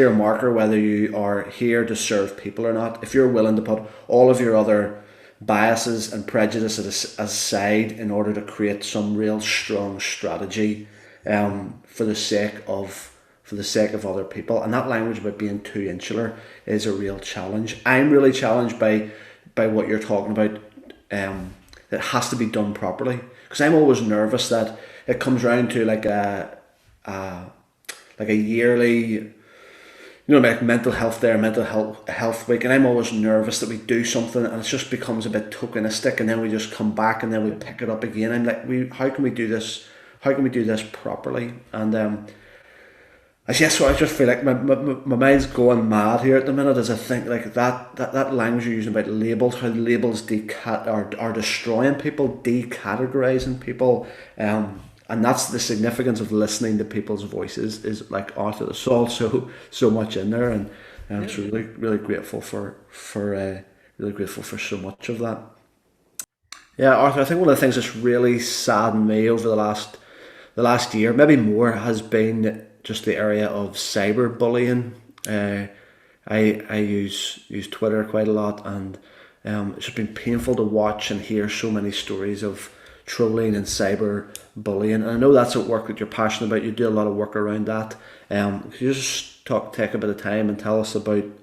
marker whether you are here to serve people or not. If you're willing to put all of your other biases and prejudices aside in order to create some real strong strategy for the sake of other people, and that language about being too insular is a real challenge. I'm really challenged by what you're talking about. It has to be done properly, because I'm always nervous that it comes around to like a yearly, like mental health health week, and I'm always nervous that we do something and it just becomes a bit tokenistic, and then we just come back and then we pick it up again. I'm like, how can we do this? How can we do this properly? And I just feel like my mind's going mad here at the minute as I think like that language you're using about labels, how labels are destroying people, decategorizing people, and that's the significance of listening to people's voices. Is like, Arthur, there's also so much in there, and I'm just really grateful for so much of that. Yeah, Arthur, I think one of the things that's really saddened me over the last year, maybe more, has been just the area of cyberbullying. I use Twitter quite a lot, and it's just been painful to watch and hear so many stories of trolling and cyberbullying. And I know that's a work that you're passionate about. You do a lot of work around that. Could you just take a bit of time and tell us about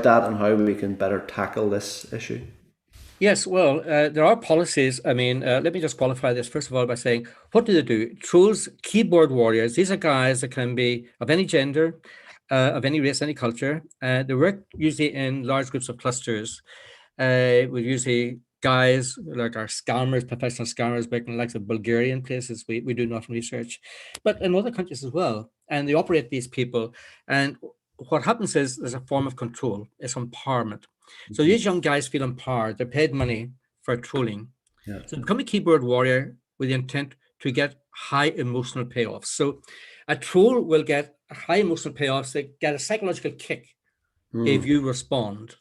that and how we can better tackle this issue? Yes, well, there are policies. I mean, let me just qualify this first of all by saying, what do they do? Trolls, keyboard warriors, these are guys that can be of any gender, of any race, any culture. They work usually in large groups of clusters. With usually guys like our scammers, professional scammers, back in the likes of Bulgarian places, we do enough research, but in other countries as well. And they operate these people. And what happens is there's a form of control, it's empowerment. So these young guys feel empowered. They're paid money for trolling. So become a keyboard warrior with the intent to get high emotional payoffs. So a troll will get high emotional payoffs. They get a psychological kick if you respond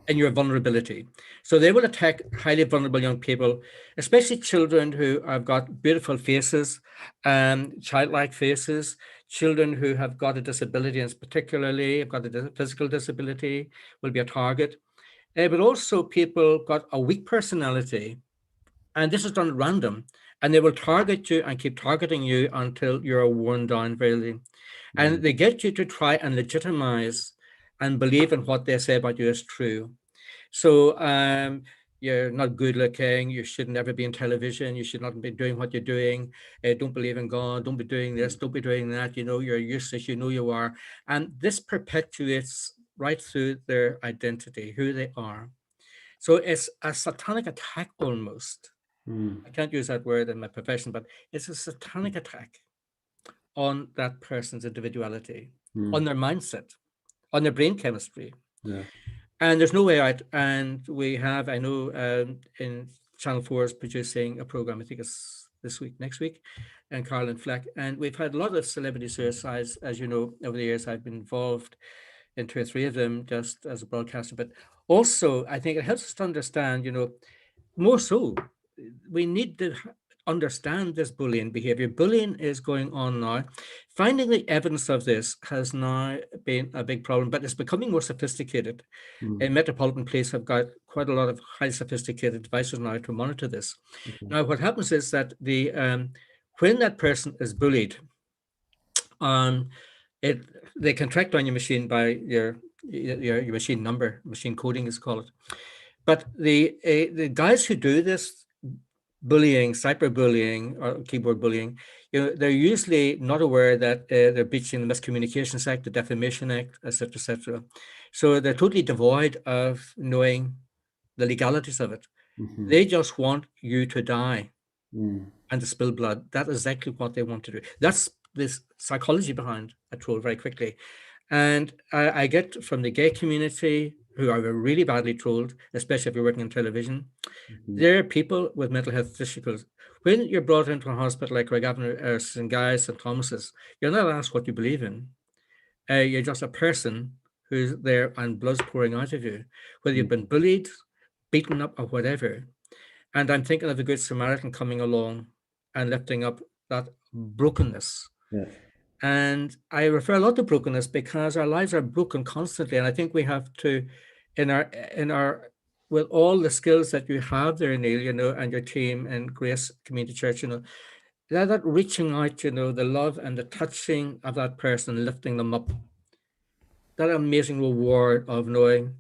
in your vulnerability. So they will attack highly vulnerable young people, especially children who have got beautiful faces, childlike faces, children who have got a disability, and particularly have got a physical disability will be a target. But also people got a weak personality, and this is done at random, and they will target you and keep targeting you until you're worn down really. And they get you to try and legitimize and believe in what they say about you is true. So you're not good looking, you should never be in television, you should not be doing what you're doing, don't believe in God, don't be doing this, don't be doing that, you're useless, you are. And this perpetuates right through their identity, who they are. So it's a satanic attack almost. I can't use that word in my profession, but it's a satanic attack on that person's individuality, on their mindset, on their brain chemistry. And there's no way out. And we have, I know, in Channel 4 is producing a program, I think it's next week, and Carolyn Fleck. And we've had a lot of celebrity suicides, as you know, over the years I've been involved. in 2 or 3 of them just as a broadcaster. But also, I think it helps us to understand, more so, we need to understand this bullying behavior. Bullying is going on now. Finding the evidence of this has now been a big problem, but it's becoming more sophisticated. Metropolitan Police have got quite a lot of highly sophisticated devices now to monitor this. Now, what happens is that when that person is bullied, it they can track down your machine by your machine number, machine coding is called. But the guys who do this bullying, cyberbullying or keyboard bullying, they're usually not aware that they're breaching the Miscommunications Act, the Defamation Act, etc., etc. So they're totally devoid of knowing the legalities of it. They just want you to die and to spill blood. That's exactly what they want to do. That's this psychology behind a troll very quickly. And I get from the gay community who are really badly trolled, especially if you're working in television. There are people with mental health issues. When you're brought into a hospital like Craigavon, St. Guy's, St. Thomas's, you're not asked what you believe in. You're just a person who's there and blood's pouring out of you, whether you've been bullied, beaten up, or whatever. And I'm thinking of the Good Samaritan coming along and lifting up that brokenness. Yeah. And I refer a lot to brokenness because our lives are broken constantly. And I think we have to, in our with all the skills that you have there, Neil, and your team and Grace Community Church, that reaching out, the love and the touching of that person, lifting them up, that amazing reward of knowing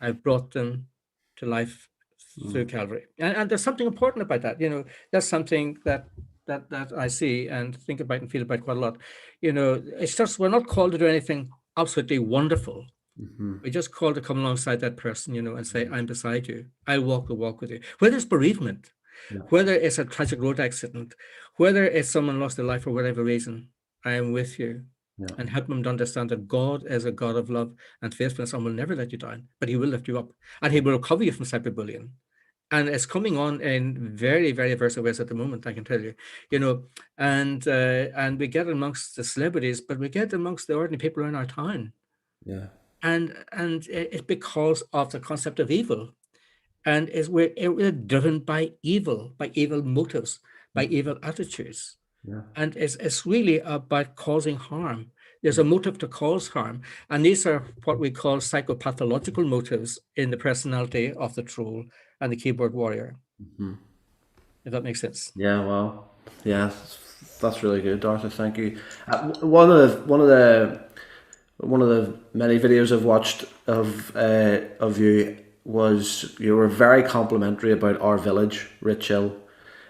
I've brought them to life through Calvary. And there's something important about that. That's something that I see and think about and feel about quite a lot. It's just, we're not called to do anything absolutely wonderful. We're just called to come alongside that person, and say, I'm beside you. I'll walk the walk with you. Whether it's bereavement, whether it's a tragic road accident, whether it's someone lost their life for whatever reason, I am with you. And help them to understand that God is a God of love and faithfulness and will never let you down, but he will lift you up and he will recover you from cyberbullying. And it's coming on in very, very versatile ways at the moment, I can tell you, and we get amongst the celebrities, but we get amongst the ordinary people in our town. Yeah. And it's because of the concept of evil. And we're driven by evil motives, by evil attitudes. Yeah. And it's really about causing harm. There's a motive to cause harm. And these are what we call psychopathological motives in the personality of the troll and the keyboard warrior. If that makes sense. Yeah, well, yeah, that's really good, Dartha. Thank you. One of the many videos I've watched of you was you were very complimentary about our village, Rich Hill.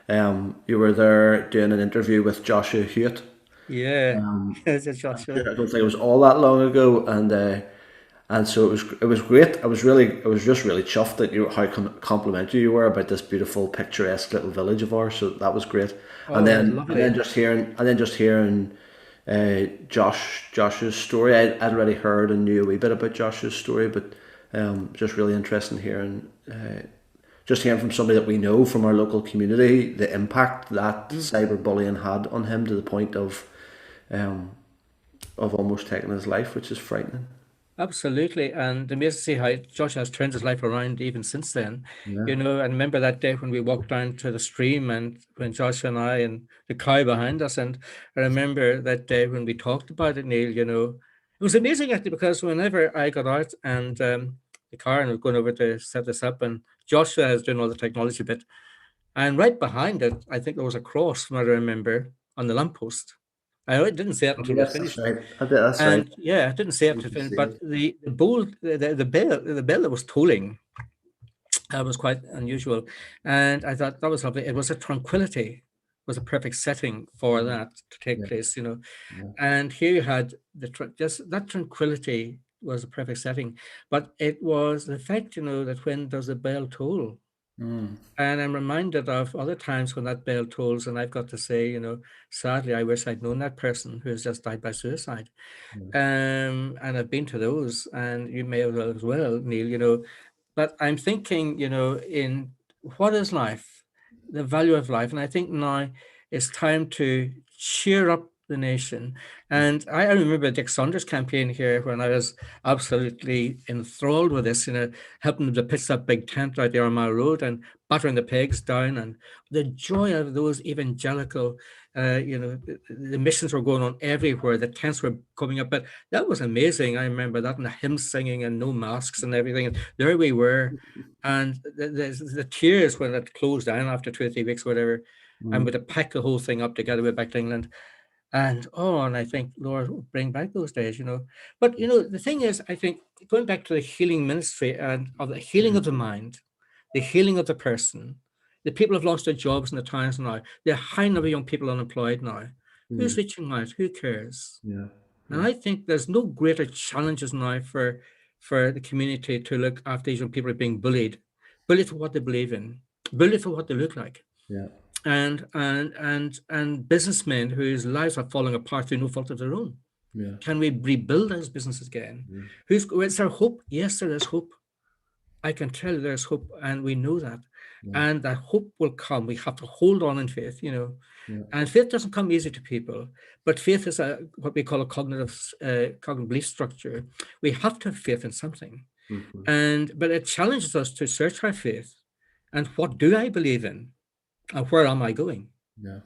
You were there doing an interview with Joshua Hewitt. Yeah, Joshua. I don't think it was all that long ago, and so it was great. I was just really chuffed that how complimentary you were about this beautiful, picturesque little village of ours. So that was great. And then just hearing Josh's story. I'd already heard and knew a wee bit about Josh's story, but just really interesting hearing. Just hearing from somebody that we know from our local community, the impact that cyberbullying had on him to the point of almost taking his life, which is frightening. Absolutely. And amazing to see how Josh has turned his life around even since then. I remember that day when we walked down to the stream and when Josh and I and the cow behind us, and I remember that day when we talked about it, Neil, it was amazing actually, because whenever I got out and the car and we're going over to set this up, and Joshua is doing all the technology bit, and right behind it, I think there was a cross, from what I remember, on the lamppost. I didn't say it until it was finished. That's right. Yeah, I didn't say it until finished, but the bell that was tolling was quite unusual, and I thought that was lovely. It was a tranquility, was a perfect setting for that to take place, And here you had just that tranquility was a perfect setting, but it was the fact, that when does the bell toll? And I'm reminded of other times when that bell tolls, and I've got to say, sadly, I wish I'd known that person who has just died by suicide. And I've been to those, and you may as well, Neil, but I'm thinking, in what is life, the value of life. And I think now it's time to cheer up the nation. And I remember Dick Saunders' campaign here when I was absolutely enthralled with this, helping them to pitch that big tent out there on my road and battering the pegs down, and the joy of those evangelical, the missions were going on everywhere. The tents were coming up, but that was amazing. I remember that, and the hymn singing and no masks and everything. And there we were. And the tears when it closed down after 2 or 3 weeks, whatever, and with to pack the whole thing up to get away back to England. And I think, Lord, bring back those days, But, the thing is, I think going back to the healing ministry and of the healing of the mind, the healing of the person, the people have lost their jobs in the towns now. There are high number of young people unemployed now. Who's reaching out? Who cares? Yeah. And I think there's no greater challenges now for the community to look after these young people are being bullied for what they believe in, bullied for what they look like. Yeah. And businessmen whose lives are falling apart through no fault of their own. Yeah. Can we rebuild those businesses again? Is there hope? Yes, there is hope. I can tell you there's hope, and we know that. And that hope will come. We have to hold on in faith, And faith doesn't come easy to people, but faith is what we call a cognitive belief structure. We have to have faith in something, but it challenges us to search our faith. And what do I believe in? And where am I going? Yeah.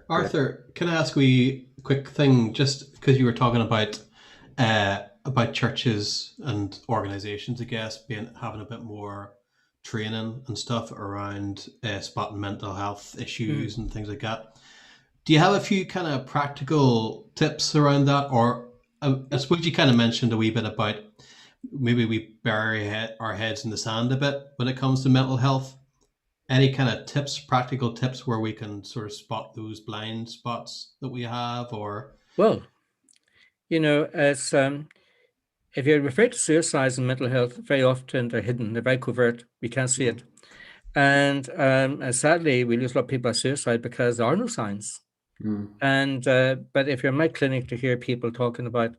Arthur, can I ask a quick thing? Just because you were talking about churches and organizations, I guess, having a bit more training and stuff around spotting mental health issues and things like that. Do you have a few kind of practical tips around that? Or I suppose you kind of mentioned a wee bit about maybe we bury our heads in the sand a bit when it comes to mental health. Any kind of tips, practical tips where we can sort of spot those blind spots that we have? Or well, as if you refer to suicides and mental health, very often they're hidden, they're very covert, we can't see it. And sadly, we lose a lot of people by suicide because there are no signs. And but if you're in my clinic to hear people talking about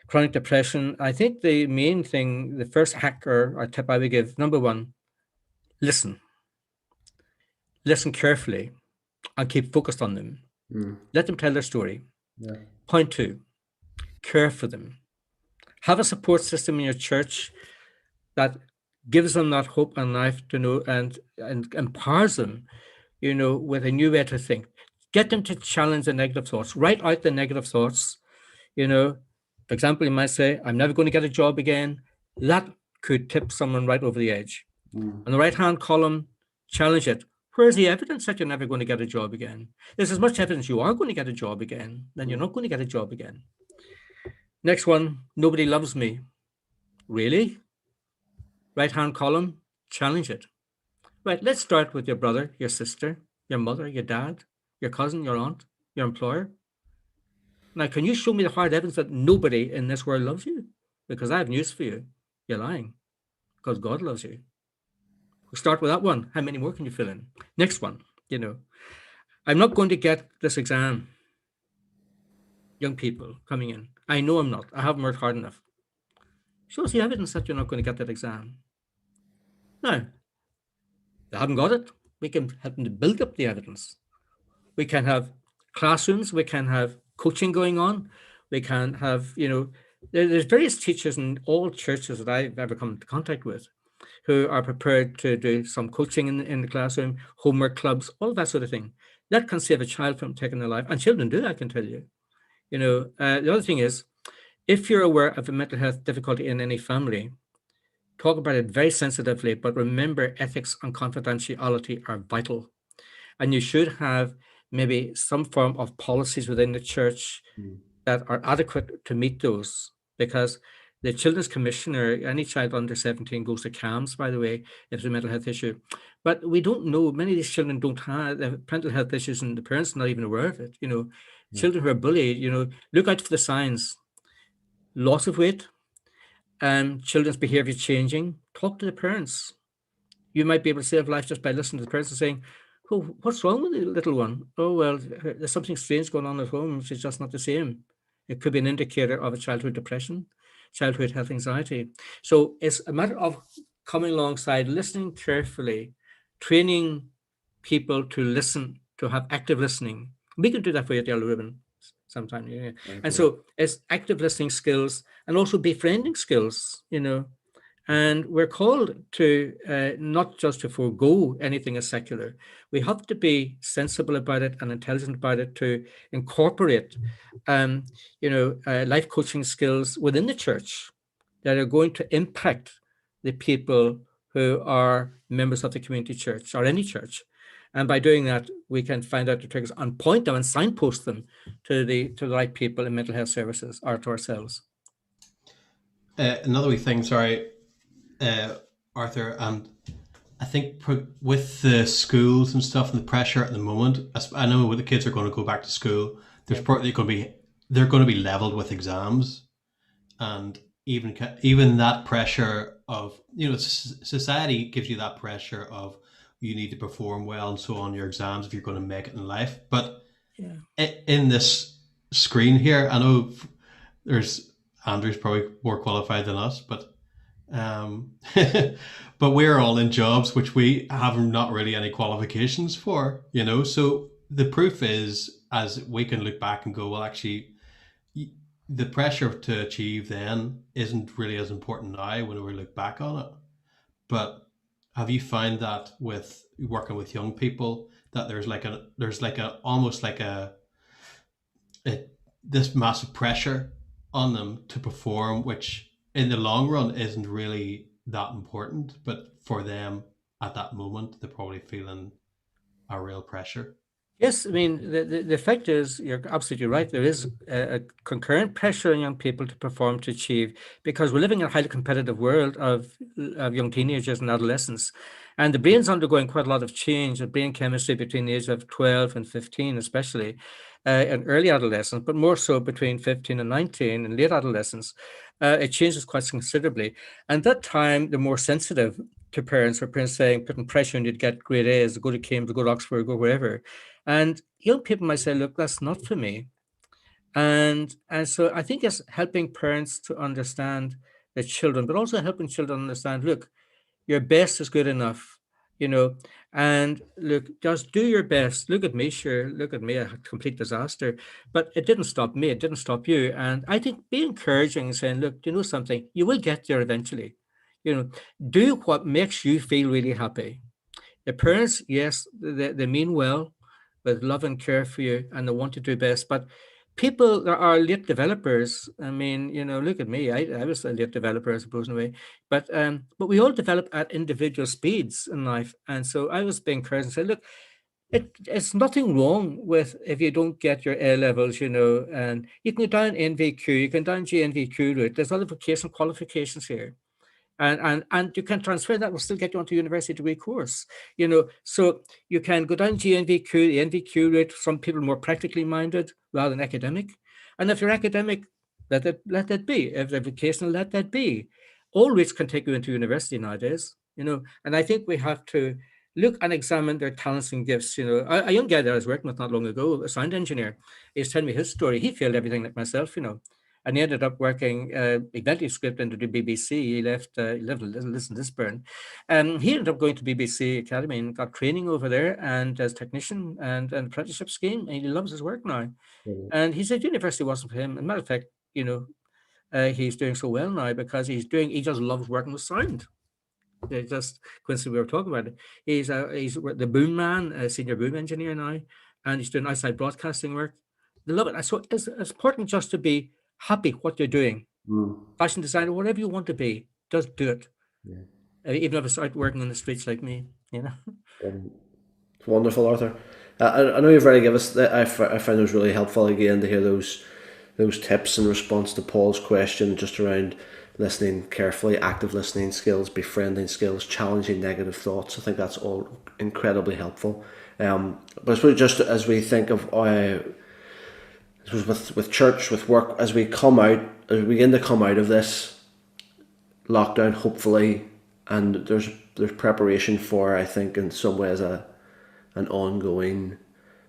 chronic depression, I think the main thing, the first hack or tip I would give, number one, listen carefully and keep focused on them. Let them tell their story. Point two, care for them. Have a support system in your church that gives them that hope and life to know and empowers them, with a new way to think. Get them to challenge the negative thoughts. Write out the negative thoughts. For example, you might say, I'm never going to get a job again. That could tip someone right over the edge. On the right-hand column, challenge it. Where's the evidence that you're never going to get a job again? There's as much evidence you are going to get a job again, then you're not going to get a job again. Next one, nobody loves me. Really? Right-hand column, challenge it. Right, let's start with your brother, your sister, your mother, your dad, your cousin, your aunt, your employer. Now, can you show me the hard evidence that nobody in this world loves you? Because I have news for you. You're lying. Because God loves you. We'll start with that one. How many more can you fill in? Next one, I'm not going to get this exam. Young people coming in. I know I'm not. I haven't worked hard enough. Show us the evidence that you're not going to get that exam. Now, they haven't got it. We can help them to build up the evidence. We can have classrooms. We can have coaching going on. We can have, there's various teachers in all churches that I've ever come into contact with who are prepared to do some coaching in the classroom, homework clubs, all that sort of thing. That can save a child from taking their life. And children do that, I can tell you. The other thing is, if you're aware of a mental health difficulty in any family, talk about it very sensitively, but remember ethics and confidentiality are vital. And you should have maybe some form of policies within the church that are adequate to meet those, because the Children's Commissioner, any child under 17 goes to CAMS, by the way, if it's a mental health issue. But we don't know, many of these children don't have mental health issues and the parents are not even aware of it. Children who are bullied, look out for the signs. Loss of weight, children's behavior changing. Talk to the parents. You might be able to save life just by listening to the parents and saying, oh, what's wrong with the little one? Oh, well, there's something strange going on at home. She's just not the same. It could be an indicator of a childhood depression, childhood health anxiety. So it's a matter of coming alongside, listening carefully, training people to listen, to have active listening, We could do that for you at Yellow Ribbon sometime. Yeah. Very And cool. so it's active listening skills and also befriending skills, and we're called to not just to forego anything as secular. We have to be sensible about it and intelligent about it to incorporate, life coaching skills within the church that are going to impact the people who are members of the community church or any church. And by doing that, we can find out the triggers and point them and signpost them to the right people in mental health services or to ourselves. Another wee thing, sorry, Arthur, and I think with the schools and stuff and the pressure at the moment, I know when the kids are going to go back to school, there's probably going to be they're going to be leveled with exams, and even that pressure of society gives you that pressure of you need to perform well and so on your exams if you're going to make it in life. But in this screen here, I know there's Andrew's probably more qualified than us, but but we're all in jobs which we have not really any qualifications for, so the proof is, as we can look back and go, well, actually the pressure to achieve then isn't really as important now when we look back on it. But have you found that with working with young people that there's almost like this massive pressure on them to perform, which in the long run isn't really that important, but for them at that moment they're probably feeling a real pressure? Yes, I mean, the fact is, you're absolutely right. There is a concurrent pressure on young people to perform, to achieve, because we're living in a highly competitive world of young teenagers and adolescents. And the brain's undergoing quite a lot of change, the brain chemistry between the age of 12 and 15, especially in early adolescence, but more so between 15 and 19 and late adolescence. It changes quite considerably. And that time, they're more sensitive to parents, or parents saying, putting pressure on you to get great A's, go to Cambridge, go to Oxford, go wherever. And young people might say, look, that's not for me. And so I think it's helping parents to understand their children, but also helping children understand, look, your best is good enough, and look, just do your best. Look at me, sure, look at me, a complete disaster. But it didn't stop me, it didn't stop you. And I think be encouraging and saying, look, do you know something? You will get there eventually. Do what makes you feel really happy. The parents, yes, they mean well, with love and care for you, and they want to do best. But people that are late developers, I mean, look at me. I was a late developer, I suppose, in a way. But we all develop at individual speeds in life. And so I was being encouraged and said, look, it's nothing wrong with if you don't get your A levels, and you can go down NVQ, you can down GNVQ route. There's other vocational qualifications here. And you can transfer that, will still get you onto a university degree course, so you can go down GNVQ, the NVQ route. Some people are more practically minded rather than academic. And if you're academic, let that be. If they're vocational, let that be. All routes can take you into university nowadays, and I think we have to look and examine their talents and gifts. A young guy that I was working with not long ago, a sound engineer, he's telling me his story. He failed everything like myself, and he ended up working eventually script into the BBC. He lived in Lisburn. He ended up going to BBC Academy and got training over there, and as technician and an apprenticeship scheme. And he loves his work now. Mm-hmm. And he said university wasn't for him. As a matter of fact, he's doing so well now because he just loves working with sound. Just coincidentally, we were talking about it. He's the boom man, a senior boom engineer now, and he's doing outside broadcasting work. They love it. So it's important just to be happy what you're doing. Fashion designer, whatever you want to be, just do it. Even if it's out working on the streets like me, It's wonderful, Arthur. I know you've already given us that. I found it was really helpful again to hear those tips in response to Paul's question, just around listening carefully, active listening skills, befriending skills, challenging negative thoughts. I think that's all incredibly helpful. But I suppose just as we think of with church, with work, as we begin to come out of this lockdown, hopefully, and there's preparation for, I think, in some ways, an ongoing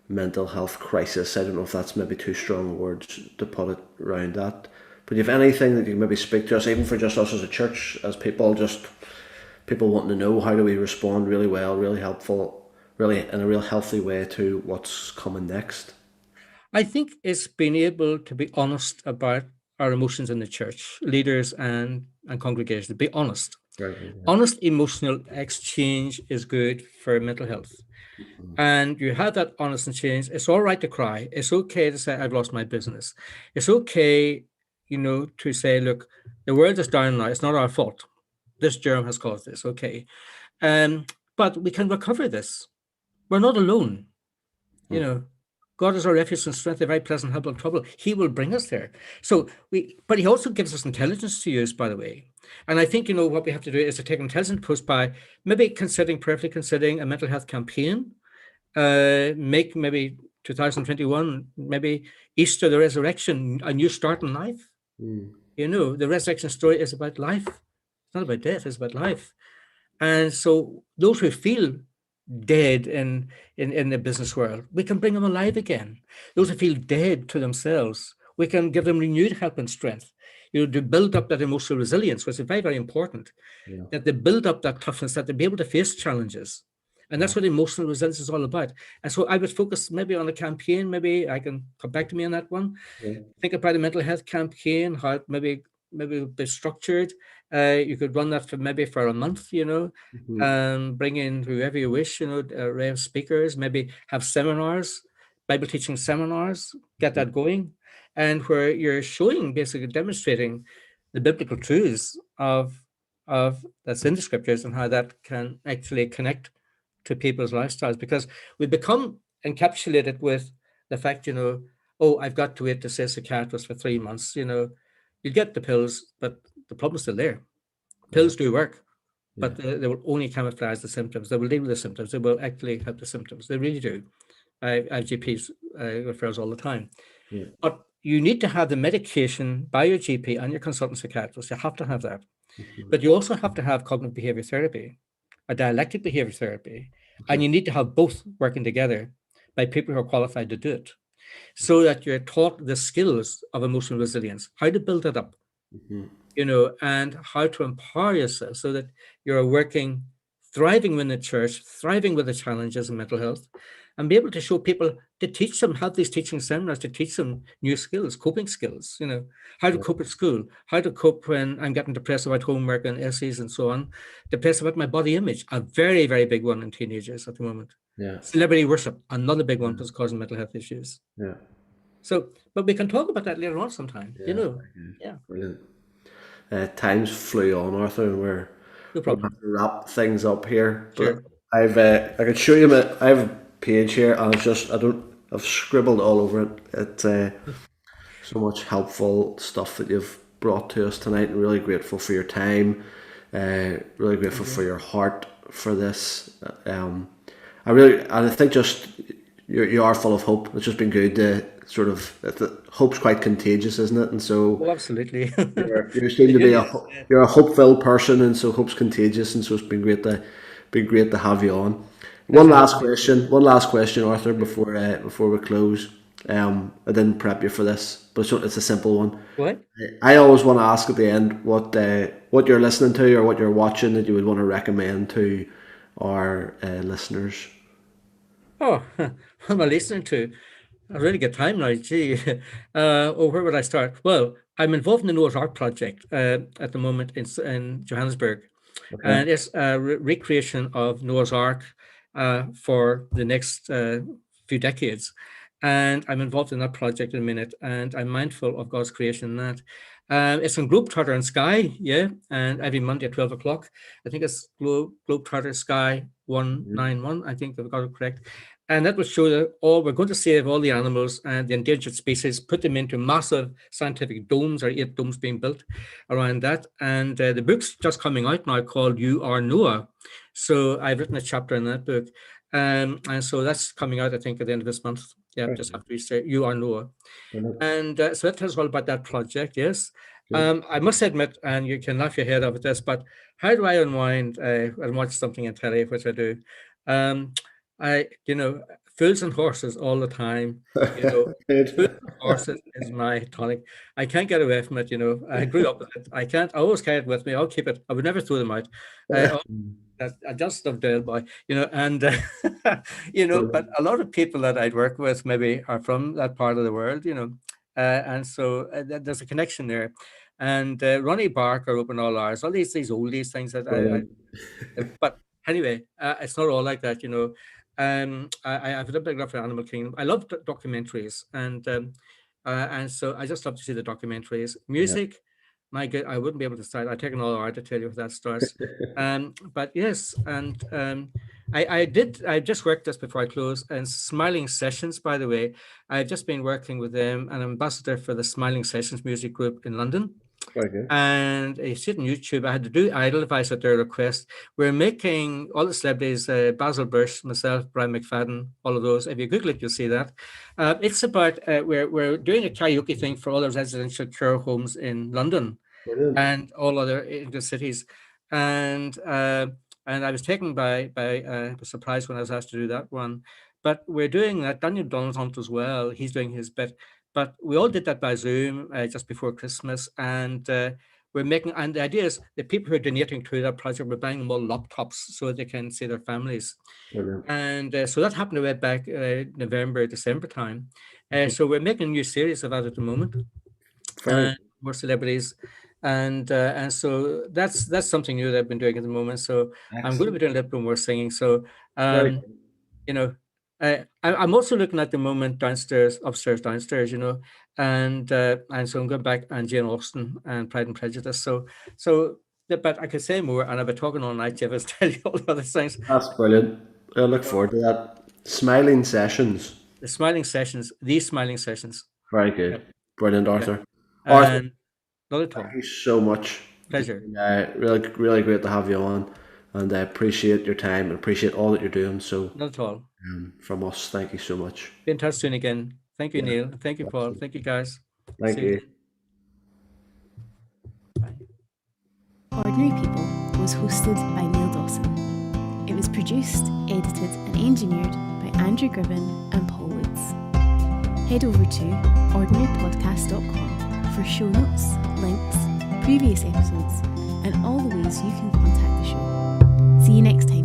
mental health crisis. I don't know if that's maybe too strong words to put it around that, but do you have anything that you can maybe speak to us, even for just us as a church, as people wanting to know, how do we respond really well, really helpful, really in a real healthy way to what's coming next? I think it's being able to be honest about our emotions in the church, leaders and congregations. Be honest. Very good. Yeah. Honest emotional exchange is good for mental health. And you have that honest exchange. It's all right to cry. It's okay to say, I've lost my business. It's okay, to say, look, the world is down now. It's not our fault. This germ has caused this. Okay. But we can recover this. We're not alone. God is our refuge and strength, a very present help in trouble. He will bring us there. But he also gives us intelligence to use, by the way. And I think, what we have to do is to take intelligent approach by maybe prayerfully considering a mental health campaign, make maybe 2021, maybe Easter, the resurrection, a new start in life. The resurrection story is about life. It's not about death, it's about life. And so those who feel dead in the business world, we can bring them alive again. Those who feel dead to themselves, we can give them renewed help and strength, to build up that emotional resilience, which is very, very important, that they build up that toughness, that they be able to face challenges. And that's what emotional resilience is all about. And so I would focus maybe on a campaign. Maybe I can come back to me on that one. Think about a mental health campaign, how it maybe be structured. You could run that for a month, bring in whoever you wish, an array of speakers, maybe have seminars, Bible teaching seminars, get that going. And where you're basically demonstrating the biblical truths of that's in the scriptures and how that can actually connect to people's lifestyles, because we become encapsulated with the fact, oh, I've got to wait to see a psychiatrist for 3 months. You get the pills, but the problem's still there. Pills do work, but they will only camouflage the symptoms. They will deal with the symptoms. They will actually help the symptoms. They really do. I have GPs referrals all the time. But you need to have the medication by your GP and your consultant psychiatrist. You have to have that. But you also have to have cognitive behavior therapy, a dialectic behavior therapy, and you need to have both working together by people who are qualified to do it, so that you're taught the skills of emotional resilience, how to build it up, and how to empower yourself so that you're working, thriving in the church, thriving with the challenges of mental health, and be able to show people, to teach them, have these teaching seminars to teach them new skills, coping skills, how to cope at school, how to cope when I'm getting depressed about homework and essays and so on, depressed about my body image, a very, very big one in teenagers at the moment. Celebrity worship, another big one that's causing mental health issues. So, but we can talk about that later on sometime, Brilliant. Times flew on, Arthur, and we're going to have to wrap things up here. Sure. But I could show you I have a page here, and I've scribbled all over it. It's so much helpful stuff that you've brought to us tonight, and really grateful for your time. Really grateful for your heart for this. I think just you are full of hope. It's just been good to sort of, hope's quite contagious, isn't it? And so, absolutely, you seem to be you're a hope-filled person, and so hope's contagious, and so it's been great to have you on. One last question, Arthur, before we close. I didn't prep you for this, but it's a simple one. What? I always want to ask at the end what you're listening to or what you're watching that you would want to recommend to our listeners. Oh, what am I listening to? A really good time now. Gee, where would I start? Well, I'm involved in the Noah's Ark project at the moment in Johannesburg, and it's a recreation of Noah's Ark for the next few decades. And I'm involved in that project in a minute, and I'm mindful of God's creation in that. It's on Globetrotter and Sky, and every Monday at 12 o'clock. I think it's Globetrotter Sky 191, I think they've got it correct. And that will show that we're going to save all the animals and the endangered species, put them into massive scientific domes, or 8 domes being built around that. And the book's just coming out now called You Are Noah. So I've written a chapter in that book. And so that's coming out, I think, at the end of this month. Just after Easter, You Are Noah. And so that tells all about that project, yes. I must admit, and you can laugh your head off at this, but how do I unwind and watch something in telly, which I do? Fools and horses all the time. Fools and horses is my tonic. I can't get away from it. I grew up with it. I always carry it with me. I'll keep it. I would never throw them out. I just love Dale Boy, and you know, but a lot of people that I'd work with maybe are from that part of the world, and so there's a connection there. And Ronnie Barker, Open All Hours, all these oldies things that Brilliant. but anyway, it's not all like that, I've a big love for Animal Kingdom. I love documentaries, and so I just love to see the documentaries. Music, my God, I wouldn't be able to start. I'd take an all hour to tell you if that starts. But yes, and I just worked just before I close, and Smiling Sessions, by the way, I've just been working with them, an ambassador for the Smiling Sessions music group in London. Very good. And I see it on YouTube. I had to do Idolifies at their request. We're making all the celebrities, Basil Bush, myself, Brian McFadden, all of those. If you Google it, you'll see that. It's about, we're doing a karaoke thing for all the residential care homes in London. Brilliant. And all other English cities. And I was taken by surprise when I was asked to do that one. But we're doing that. Daniel Donald as well. He's doing his bit. But we all did that by Zoom just before Christmas. And we're making, and the idea is the people who are donating to that project, we're buying them all laptops so they can see their families. Brilliant. And so that happened way back November, December time. So we're making a new series of that at the moment. More celebrities. And so that's something new that I've been doing at the moment. So excellent. I'm going to be doing a little bit more singing. So I'm also looking at the moment upstairs, downstairs. And so I'm going back and Jane Austen and Pride and Prejudice. So but I could say more, and I've been talking all night, Jeff, to tell you all the other things. That's brilliant. I look forward to that. Smiling Sessions. The Smiling Sessions. These Smiling Sessions. Very good. Yep. Brilliant, Arthur. Yeah. Arthur, thank you so much. Pleasure. Really, really great to have you on, and I appreciate your time and appreciate all that you're doing. So, not at all. From us, thank you so much. Be in touch soon again. Thank you, Neil. Thank you, Paul. Thank you, guys. Thank you. Bye. Ordinary People was hosted by Neil Dawson. It was produced, edited, and engineered by Andrew Gribbin and Paul Woods. Head over to ordinarypodcast.com for show notes, links, previous episodes, and all the ways you can contact the show. See you next time.